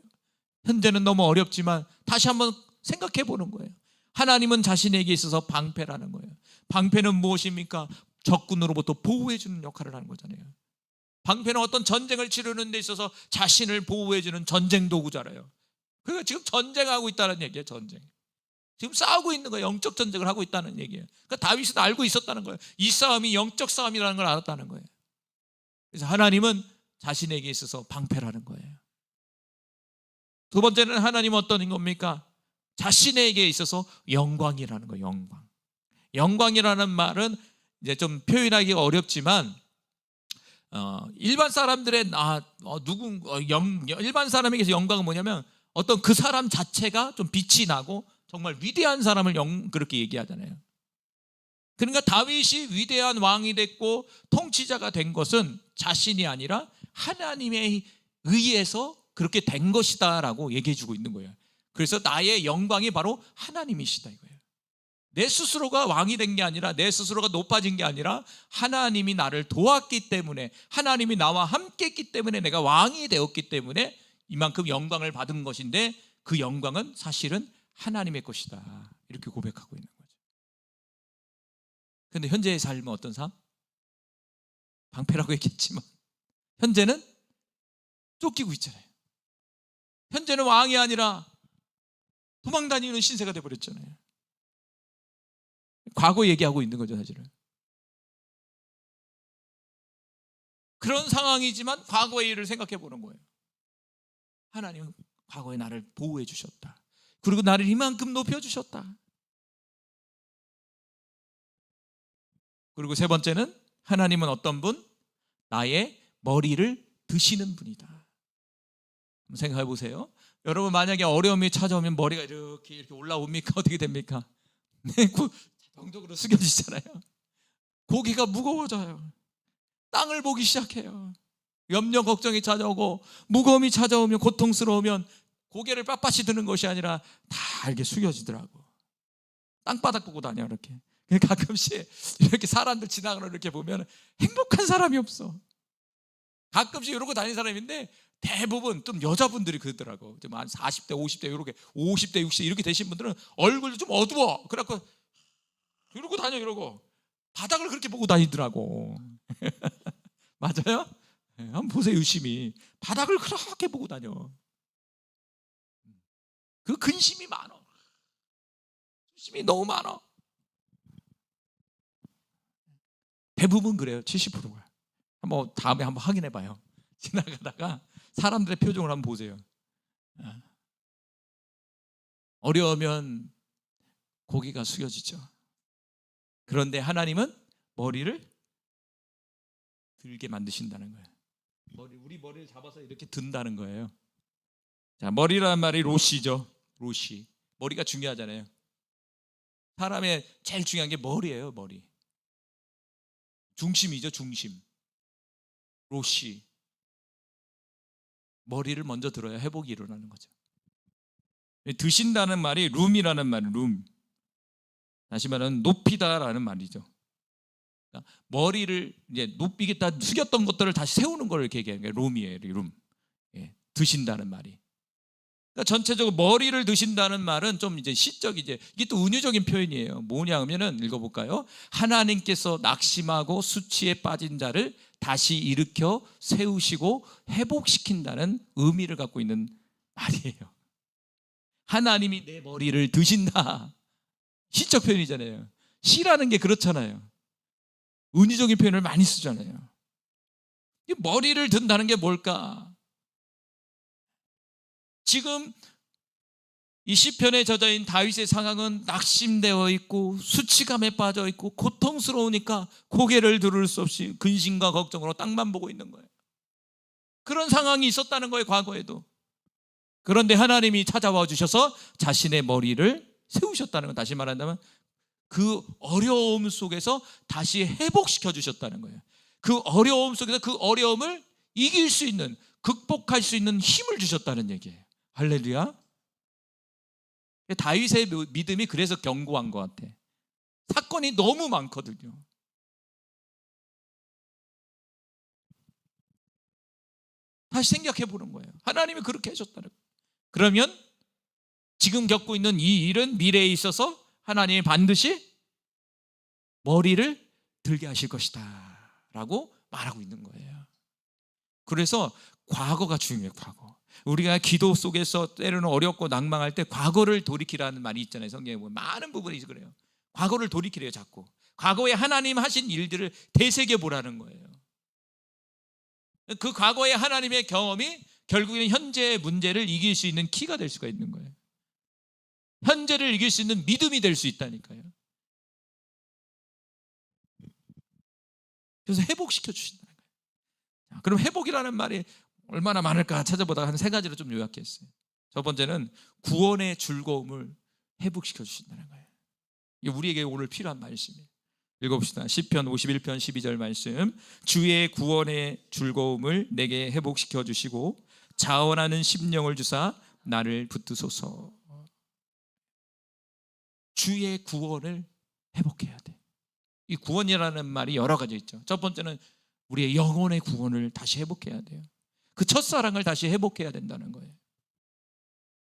A: 현재는 너무 어렵지만 다시 한번 생각해 보는 거예요. 하나님은 자신에게 있어서 방패라는 거예요. 방패는 무엇입니까? 적군으로부터 보호해 주는 역할을 하는 거잖아요. 방패는 어떤 전쟁을 치르는 데 있어서 자신을 보호해 주는 전쟁 도구잖아요. 그러니까 지금 전쟁하고 있다는 얘기예요. 전쟁. 지금 싸우고 있는 거예요. 영적 전쟁을 하고 있다는 얘기예요. 그러니까 다윗은 알고 있었다는 거예요. 이 싸움이 영적 싸움이라는 걸 알았다는 거예요. 그래서 하나님은 자신에게 있어서 방패라는 거예요. 두 번째는 하나님은 어떤 겁니까? 자신에게 있어서 영광이라는 거예요. 영광. 영광이라는 말은 이제 좀 표현하기가 어렵지만 일반 사람들의 일반 사람에게서 영광은 뭐냐면 어떤 그 사람 자체가 좀 빛이 나고 정말 위대한 사람을 그렇게 얘기하잖아요. 그러니까 다윗이 위대한 왕이 됐고 통치자가 된 것은 자신이 아니라 하나님에 의해서 그렇게 된 것이다라고 얘기해 주고 있는 거예요. 그래서 나의 영광이 바로 하나님이시다 이거예요. 내 스스로가 왕이 된 게 아니라, 내 스스로가 높아진 게 아니라 하나님이 나를 도왔기 때문에, 하나님이 나와 함께 했기 때문에 내가 왕이 되었기 때문에 이만큼 영광을 받은 것인데, 그 영광은 사실은 하나님의 것이다 이렇게 고백하고 있는 거죠. 그런데 현재의 삶은 어떤 삶? 방패라고 했겠지만 현재는 쫓기고 있잖아요. 현재는 왕이 아니라 도망다니는 신세가 되어버렸잖아요. 과거 얘기하고 있는 거죠 사실은. 그런 상황이지만 과거의 일을 생각해 보는 거예요. 하나님은 과거에 나를 보호해 주셨다. 그리고 나를 이만큼 높여주셨다. 그리고 세 번째는 하나님은 어떤 분? 나의 머리를 드시는 분이다. 한번 생각해 보세요. 여러분 만약에 어려움이 찾아오면 머리가 이렇게 올라옵니까? 어떻게 됩니까? 네, 자동적으로 숙여지잖아요. 고개가 무거워져요. 땅을 보기 시작해요. 염려 걱정이 찾아오고 무거움이 찾아오면, 고통스러우면 고개를 빳빳이 드는 것이 아니라 다 이렇게 숙여지더라고. 땅바닥 보고 다녀 이렇게. 가끔씩 이렇게 사람들 지나가는 이렇게 보면 행복한 사람이 없어. 가끔씩 이러고 다니는 사람인데 대부분 좀 여자분들이 그러더라고. 좀 한 40대 50대 이렇게 50대 60대 이렇게 되신 분들은 얼굴이 좀 어두워. 그래갖고 이러고 다녀. 이러고 바닥을 그렇게 보고 다니더라고. 맞아요? 한번 보세요. 유심히 바닥을 그렇게 보고 다녀. 그 근심이 많아. 근심이 너무 많아. 대부분 그래요. 70%가. 한번 다음에 한번 확인해 봐요. 지나가다가 사람들의 표정을 한번 보세요. 어려우면 고개가 숙여지죠. 그런데 하나님은 머리를 들게 만드신다는 거예요. 우리 머리를 잡아서 이렇게 든다는 거예요. 자, 머리라는 말이 로시죠. 로시. 머리가 중요하잖아요. 사람의 제일 중요한 게 머리예요. 머리. 중심이죠. 중심. 로시. 머리를 먼저 들어야 회복이 일어나는 거죠. 드신다는 말이 룸이라는 말이 룸. 다시 말하면 높이다라는 말이죠. 그러니까 머리를 이제 높이겠다 숙였던 것들을 다시 세우는 걸 이렇게 얘기하는 게 룸이에요. 룸. 예, 드신다는 말이. 그러니까 전체적으로 머리를 드신다는 말은 좀 이제 시적이제, 이게 또 은유적인 표현이에요. 뭐냐 하면은 읽어볼까요? 하나님께서 낙심하고 수치에 빠진 자를 다시 일으켜 세우시고 회복시킨다는 의미를 갖고 있는 말이에요. 하나님이 내 머리를 드신다. 시적 표현이잖아요. 시라는 게 그렇잖아요. 은유적인 표현을 많이 쓰잖아요. 이 머리를 든다는 게 뭘까? 지금 이 시편의 저자인 다윗의 상황은 낙심되어 있고 수치감에 빠져 있고 고통스러우니까 고개를 들을 수 없이 근심과 걱정으로 땅만 보고 있는 거예요. 그런 상황이 있었다는 거예요. 과거에도. 그런데 하나님이 찾아와 주셔서 자신의 머리를 세우셨다는 건, 다시 말한다면 그 어려움 속에서 다시 회복시켜 주셨다는 거예요. 그 어려움 속에서 그 어려움을 이길 수 있는, 극복할 수 있는 힘을 주셨다는 얘기예요. 할렐루야. 다윗의 믿음이 그래서 견고한 것 같아. 사건이 너무 많거든요. 다시 생각해 보는 거예요. 하나님이 그렇게 하셨다는 거예요. 그러면 지금 겪고 있는 이 일은 미래에 있어서 하나님이 반드시 머리를 들게 하실 것이다 라고 말하고 있는 거예요. 그래서 과거가 중요해요. 과거. 우리가 기도 속에서 때로는 어렵고 낭망할 때 과거를 돌이키라는 말이 있잖아요. 성경에 보면 많은 부분이 그래요. 과거를 돌이키래요. 자꾸 과거에 하나님 하신 일들을 되새겨 보라는 거예요. 그 과거의 하나님의 경험이 결국에는 현재의 문제를 이길 수 있는 키가 될 수가 있는 거예요. 현재를 이길 수 있는 믿음이 될 수 있다니까요. 그래서 회복시켜 주신다는 거예요. 그럼 회복이라는 말이 얼마나 많을까 찾아보다가 한 3가지로 좀 요약했어요. 첫 번째는 구원의 즐거움을 회복시켜 주신다는 거예요. 이게 우리에게 오늘 필요한 말씀이에요. 읽어봅시다. 시편 51편 12절 말씀. 주의 구원의 즐거움을 내게 회복시켜 주시고 자원하는 심령을 주사 나를 붙드소서. 주의 구원을 회복해야 돼. 이 구원이라는 말이 여러 가지 있죠. 첫 번째는 우리의 영혼의 구원을 다시 회복해야 돼요. 그 첫사랑을 다시 회복해야 된다는 거예요.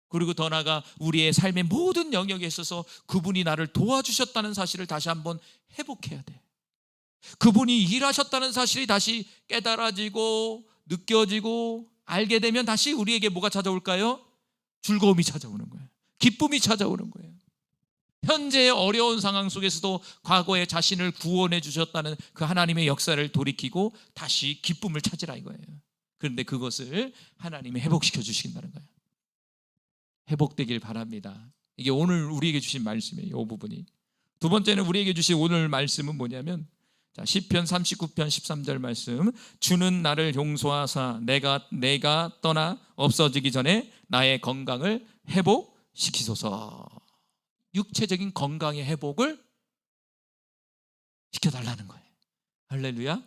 A: 그리고 더 나아가 우리의 삶의 모든 영역에 있어서 그분이 나를 도와주셨다는 사실을 다시 한번 회복해야 돼. 그분이 일하셨다는 사실이 다시 깨달아지고 느껴지고 알게 되면 다시 우리에게 뭐가 찾아올까요? 즐거움이 찾아오는 거예요. 기쁨이 찾아오는 거예요. 현재의 어려운 상황 속에서도 과거에 자신을 구원해 주셨다는 그 하나님의 역사를 돌이키고 다시 기쁨을 찾으라 이거예요. 그런데 그것을 하나님이 회복시켜 주신다는 거예요. 회복되길 바랍니다. 이게 오늘 우리에게 주신 말씀이에요. 이 부분이. 두 번째는 우리에게 주신 오늘 말씀은 뭐냐면 시편 39편 13절 말씀. 주는 나를 용서하사 내가 떠나 없어지기 전에 나의 건강을 회복시키소서. 육체적인 건강의 회복을 시켜달라는 거예요. 할렐루야.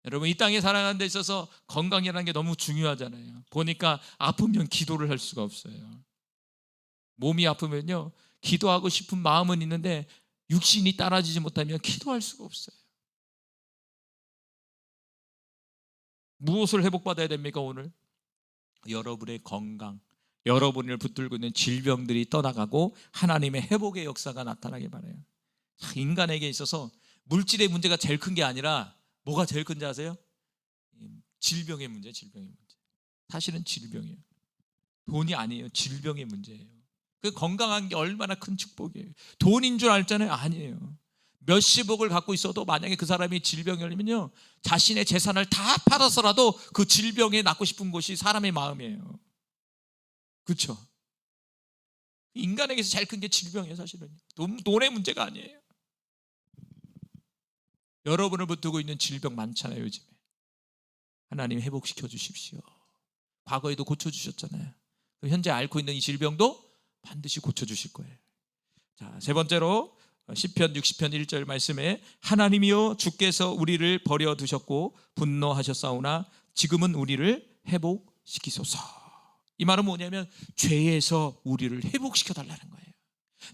A: 여러분 이 땅에 살아가는 데 있어서 건강이라는 게 너무 중요하잖아요. 보니까 아프면 기도를 할 수가 없어요. 몸이 아프면요 기도하고 싶은 마음은 있는데 육신이 따라지지 못하면 기도할 수가 없어요. 무엇을 회복받아야 됩니까? 오늘 여러분의 건강, 여러분을 붙들고 있는 질병들이 떠나가고 하나님의 회복의 역사가 나타나길 바라요. 인간에게 있어서 물질의 문제가 제일 큰 게 아니라 뭐가 제일 큰지 아세요? 질병의 문제, 질병의 문제. 사실은 질병이에요. 돈이 아니에요. 질병의 문제예요. 그 건강한 게 얼마나 큰 축복이에요. 돈인 줄 알잖아요. 아니에요. 몇십억을 갖고 있어도 만약에 그 사람이 질병이 걸리면요 자신의 재산을 다 팔아서라도 그 질병에 낫고 싶은 것이 사람의 마음이에요. 그렇죠? 인간에게서 제일 큰 게 질병이에요. 사실은 돈의 문제가 아니에요. 여러분을 붙들고 있는 질병 많잖아요. 요즘에 하나님 회복시켜 주십시오. 과거에도 고쳐주셨잖아요. 현재 앓고 있는 이 질병도 반드시 고쳐주실 거예요. 자, 세 번째로 시편 60편 1절 말씀에 하나님이여 주께서 우리를 버려두셨고 분노하셨사오나 지금은 우리를 회복시키소서. 이 말은 뭐냐면 죄에서 우리를 회복시켜 달라는 거예요.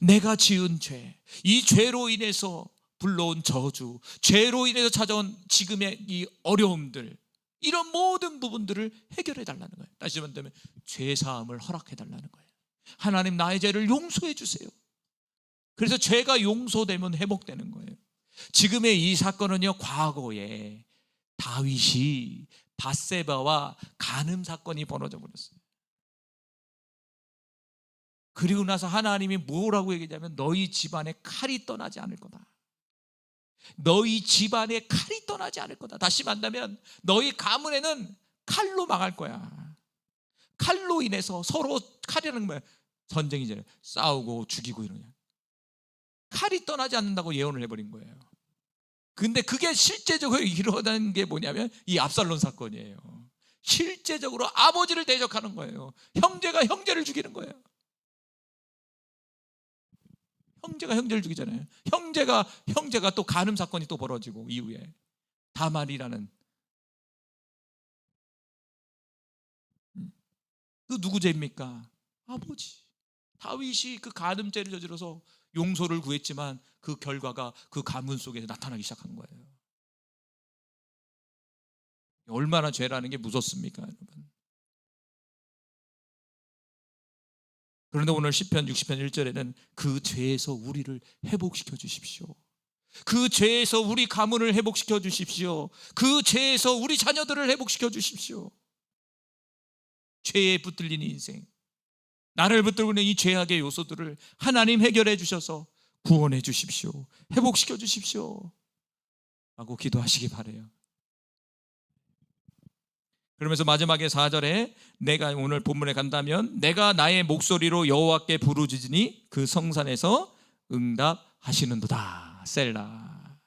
A: 내가 지은 죄, 이 죄로 인해서 불러온 저주, 죄로 인해서 찾아온 지금의 이 어려움들, 이런 모든 부분들을 해결해 달라는 거예요. 다시 말하면 죄사함을 허락해 달라는 거예요. 하나님 나의 죄를 용서해 주세요. 그래서 죄가 용서되면 회복되는 거예요. 지금의 이 사건은요 과거에 다윗이 밧세바와 간음 사건이 벌어져 버렸어요. 그리고 나서 하나님이 뭐라고 얘기하냐면 너희 집안에 칼이 떠나지 않을 거다. 너희 집안에 칼이 떠나지 않을 거다. 다시 말한다면 너희 가문에는 칼로 망할 거야. 칼로 인해서 서로 칼이라는 거야. 전쟁이잖아요. 싸우고 죽이고 이러냐. 칼이 떠나지 않는다고 예언을 해버린 거예요. 근데 그게 실제적으로 일어난 게 뭐냐면 이 압살롬 사건이에요. 실제적으로 아버지를 대적하는 거예요. 형제가 형제를 죽이는 거예요. 형제가 형제를 죽이잖아요. 형제가 또 간음 사건이 또 벌어지고 이후에 다말이라는 그 누구 죄입니까? 아버지. 다윗이 그 간음죄를 저지러서 용서를 구했지만 그 결과가 그 가문 속에 나타나기 시작한 거예요. 얼마나 죄라는 게 무섭습니까, 여러분? 그런데 오늘 시편 60편 1절에는 그 죄에서 우리를 회복시켜 주십시오. 그 죄에서 우리 가문을 회복시켜 주십시오. 그 죄에서 우리 자녀들을 회복시켜 주십시오. 죄에 붙들린 인생, 나를 붙들고 있는 이 죄악의 요소들을 하나님 해결해 주셔서 구원해 주십시오. 회복시켜 주십시오 라고 기도하시기 바라요. 그러면서 마지막에 4절에 내가 오늘 본문에 간다면 내가 나의 목소리로 여호와께 부르짖으니 그 성산에서 응답하시는도다. 셀라.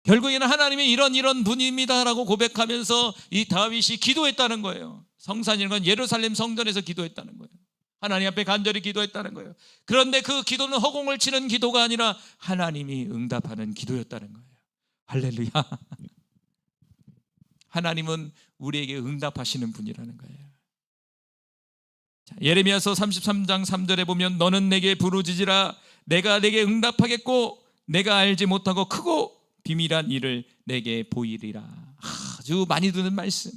A: 결국에는 하나님이 이런 분입니다라고 고백하면서 이 다윗이 기도했다는 거예요. 성산이라는 건 예루살렘 성전에서 기도했다는 거예요. 하나님 앞에 간절히 기도했다는 거예요. 그런데 그 기도는 허공을 치는 기도가 아니라 하나님이 응답하는 기도였다는 거예요. 할렐루야. 하나님은 우리에게 응답하시는 분이라는 거예요. 자, 예레미야서 33장 3절에 보면 너는 내게 부르짖으라 내가 내게 응답하겠고 내가 알지 못하고 크고 비밀한 일을 내게 보이리라. 아주 많이 듣는 말씀.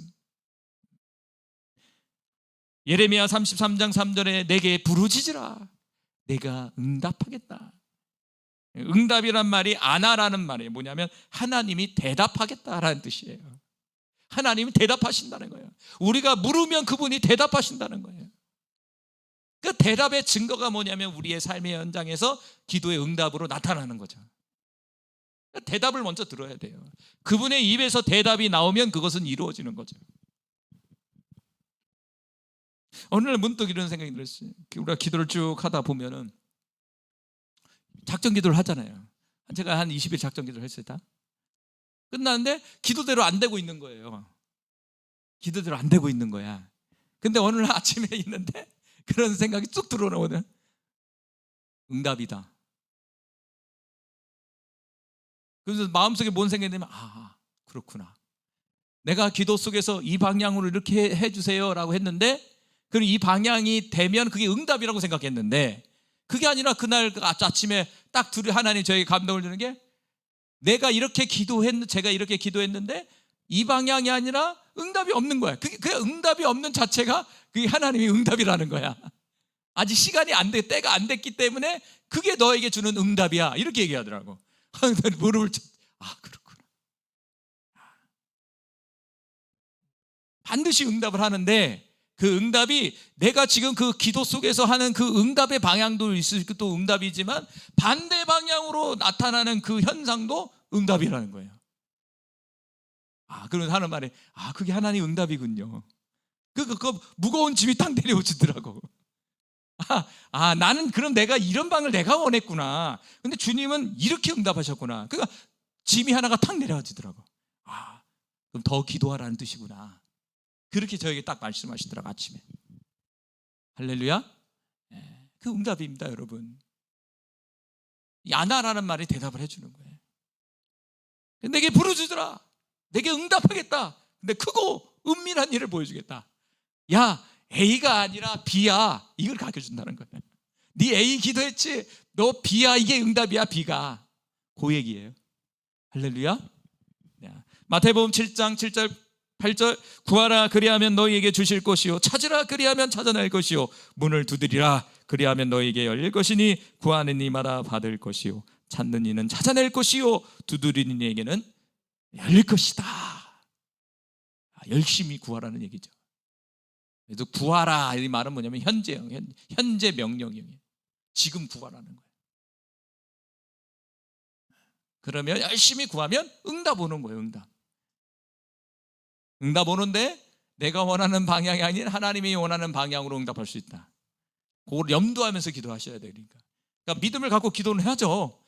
A: 예레미야 33장 3절에 내게 부르짖으라 내가 응답하겠다. 응답이란 말이 아나라는 말이에요. 뭐냐면 하나님이 대답하겠다라는 뜻이에요. 하나님이 대답하신다는 거예요. 우리가 물으면 그분이 대답하신다는 거예요. 그 대답의 증거가 뭐냐면 우리의 삶의 현장에서 기도의 응답으로 나타나는 거죠. 대답을 먼저 들어야 돼요. 그분의 입에서 대답이 나오면 그것은 이루어지는 거죠. 어느 날 문득 이런 생각이 들었어요. 우리가 기도를 쭉 하다 보면은 작전 기도를 하잖아요. 제가 한 20일 작전 기도를 했어요. 다 끝났는데 기도대로 안 되고 있는 거예요. 기도대로 안 되고 있는 거야. 근데 어느 날 아침에 있는데 그런 생각이 쭉 들어오거든. 응답이다. 그래서 마음속에 뭔 생각이 들면 그렇구나. 내가 기도 속에서 이 방향으로 이렇게 해주세요 라고 했는데 그럼 이 방향이 되면 그게 응답이라고 생각했는데 그게 아니라 그날 아침에 딱 둘이 하나님 저에게 감동을 주는 게 제가 이렇게 기도했는데 이 방향이 아니라 응답이 없는 거야. 그게 응답이 없는 자체가 그게 하나님의 응답이라는 거야. 아직 시간이 안 돼, 때가 안 됐기 때문에 그게 너에게 주는 응답이야. 이렇게 얘기하더라고. 무릎을 그렇구나. 반드시 응답을 하는데 그 응답이 내가 지금 그 기도 속에서 하는 그 응답의 방향도 있을 또 응답이지만 반대 방향으로 나타나는 그 현상도 응답이라는 거예요. 그러면 하는 말에 그게 하나님 응답이군요. 그 무거운 짐이 딱 내려오시더라고. 나는 그럼 내가 이런 방을 내가 원했구나. 근데 주님은 이렇게 응답하셨구나. 그러니까 짐이 하나가 탁 내려와지더라고. 그럼 더 기도하라는 뜻이구나. 그렇게 저에게 딱 말씀하시더라고 아침에. 할렐루야. 그 응답입니다 여러분. 야나라는 말이 대답을 해주는 거예요. 내게 부르짖으라 내게 응답하겠다. 근데 크고 은밀한 일을 보여주겠다. 야 A가 아니라 B야. 이걸 가르쳐준다는 거예요. 네 A 기도했지? 너 B야. 이게 응답이야. B가. 그 얘기예요. 할렐루야. 마태복음 7장 7절 8절 구하라 그리하면 너희에게 주실 것이요 찾으라 그리하면 찾아낼 것이요 문을 두드리라 그리하면 너희에게 열릴 것이니 구하는 이마다 받을 것이요 찾는 이는 찾아낼 것이요 두드리는 이에게는 열릴 것이다. 열심히 구하라는 얘기죠. 그래서 구하라 이 말은 뭐냐면 현재 명령이에요. 지금 구하라는 거예요. 그러면 열심히 구하면 응답 오는 거예요. 응답 오는데 내가 원하는 방향이 아닌 하나님이 원하는 방향으로 응답할 수 있다. 그걸 염두하면서 기도하셔야 돼요. 그러니까 믿음을 갖고 기도는 해야죠.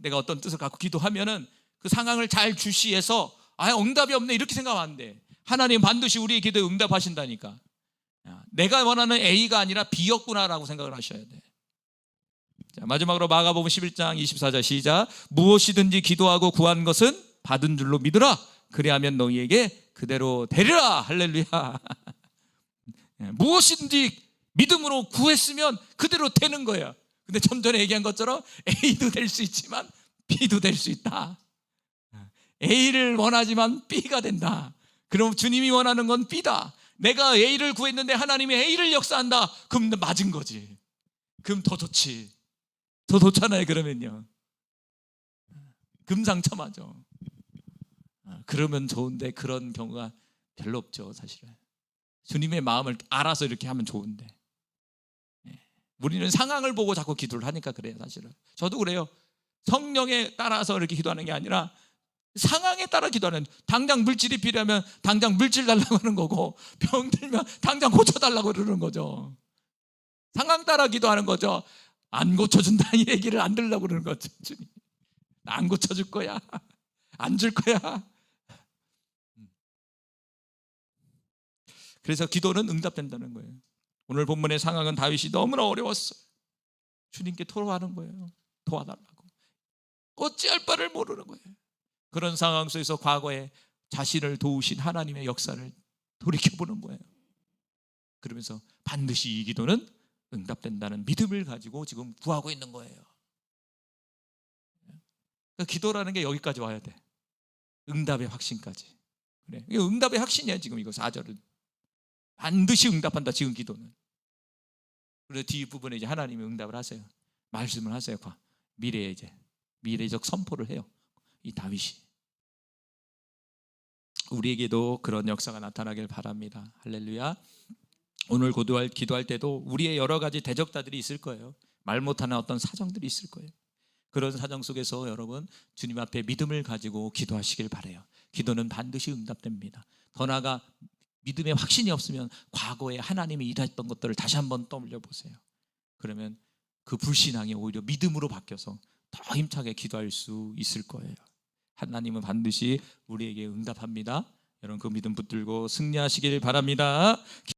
A: 내가 어떤 뜻을 갖고 기도하면은 그 상황을 잘 주시해서 응답이 없네 이렇게 생각하면 안 돼. 하나님 반드시 우리의 기도에 응답하신다니까. 내가 원하는 A가 아니라 B였구나라고 생각을 하셔야 돼. 자, 마지막으로 마가복음 11장 24절 시작. 무엇이든지 기도하고 구한 것은 받은 줄로 믿으라. 그리하면 너희에게 그대로 되리라. 할렐루야. 무엇이든지 믿음으로 구했으면 그대로 되는 거예요. 근데 좀 전에 얘기한 것처럼 A도 될 수 있지만 B도 될 수 있다. A를 원하지만 B가 된다. 그럼 주님이 원하는 건 B다. 내가 A를 구했는데 하나님이 A를 역사한다. 그럼 맞은 거지. 그럼 더 좋지. 더 좋잖아요. 그러면요. 금상첨화죠. 그러면 좋은데 그런 경우가 별로 없죠. 사실은 주님의 마음을 알아서 이렇게 하면 좋은데 우리는 상황을 보고 자꾸 기도를 하니까 그래요. 사실은 저도 그래요. 성령에 따라서 이렇게 기도하는 게 아니라 상황에 따라 기도하는. 당장 물질이 필요하면 당장 물질 달라고 하는 거고, 병 들면 당장 고쳐달라고 그러는 거죠. 상황 따라 기도하는 거죠. 안 고쳐준다 이 얘기를 안 들으려고 그러는 거죠. 주님 안 고쳐줄 거야, 안 줄 거야. 그래서 기도는 응답된다는 거예요. 오늘 본문의 상황은 다윗이 너무나 어려웠어요. 주님께 토로하는 거예요. 도와달라고. 어찌할 바를 모르는 거예요. 그런 상황 속에서 과거에 자신을 도우신 하나님의 역사를 돌이켜보는 거예요. 그러면서 반드시 이 기도는 응답된다는 믿음을 가지고 지금 구하고 있는 거예요. 그러니까 기도라는 게 여기까지 와야 돼. 응답의 확신까지. 그래. 이게 응답의 확신이야. 지금 이거 4절은 반드시 응답한다. 지금 기도는. 그래서 뒷부분에 이제 하나님이 응답을 하세요. 말씀을 하세요. 미래에 이제 미래적 선포를 해요. 이 다윗이. 우리에게도 그런 역사가 나타나길 바랍니다. 할렐루야. 오늘 기도할 때도 우리의 여러 가지 대적자들이 있을 거예요. 말 못하는 어떤 사정들이 있을 거예요. 그런 사정 속에서 여러분 주님 앞에 믿음을 가지고 기도하시길 바라요. 기도는 반드시 응답됩니다. 더 나아가 믿음의 확신이 없으면 과거에 하나님이 일했던 것들을 다시 한번 떠올려 보세요. 그러면 그 불신앙이 오히려 믿음으로 바뀌어서 더 힘차게 기도할 수 있을 거예요. 하나님은 반드시 우리에게 응답합니다. 여러분 그 믿음 붙들고 승리하시길 바랍니다.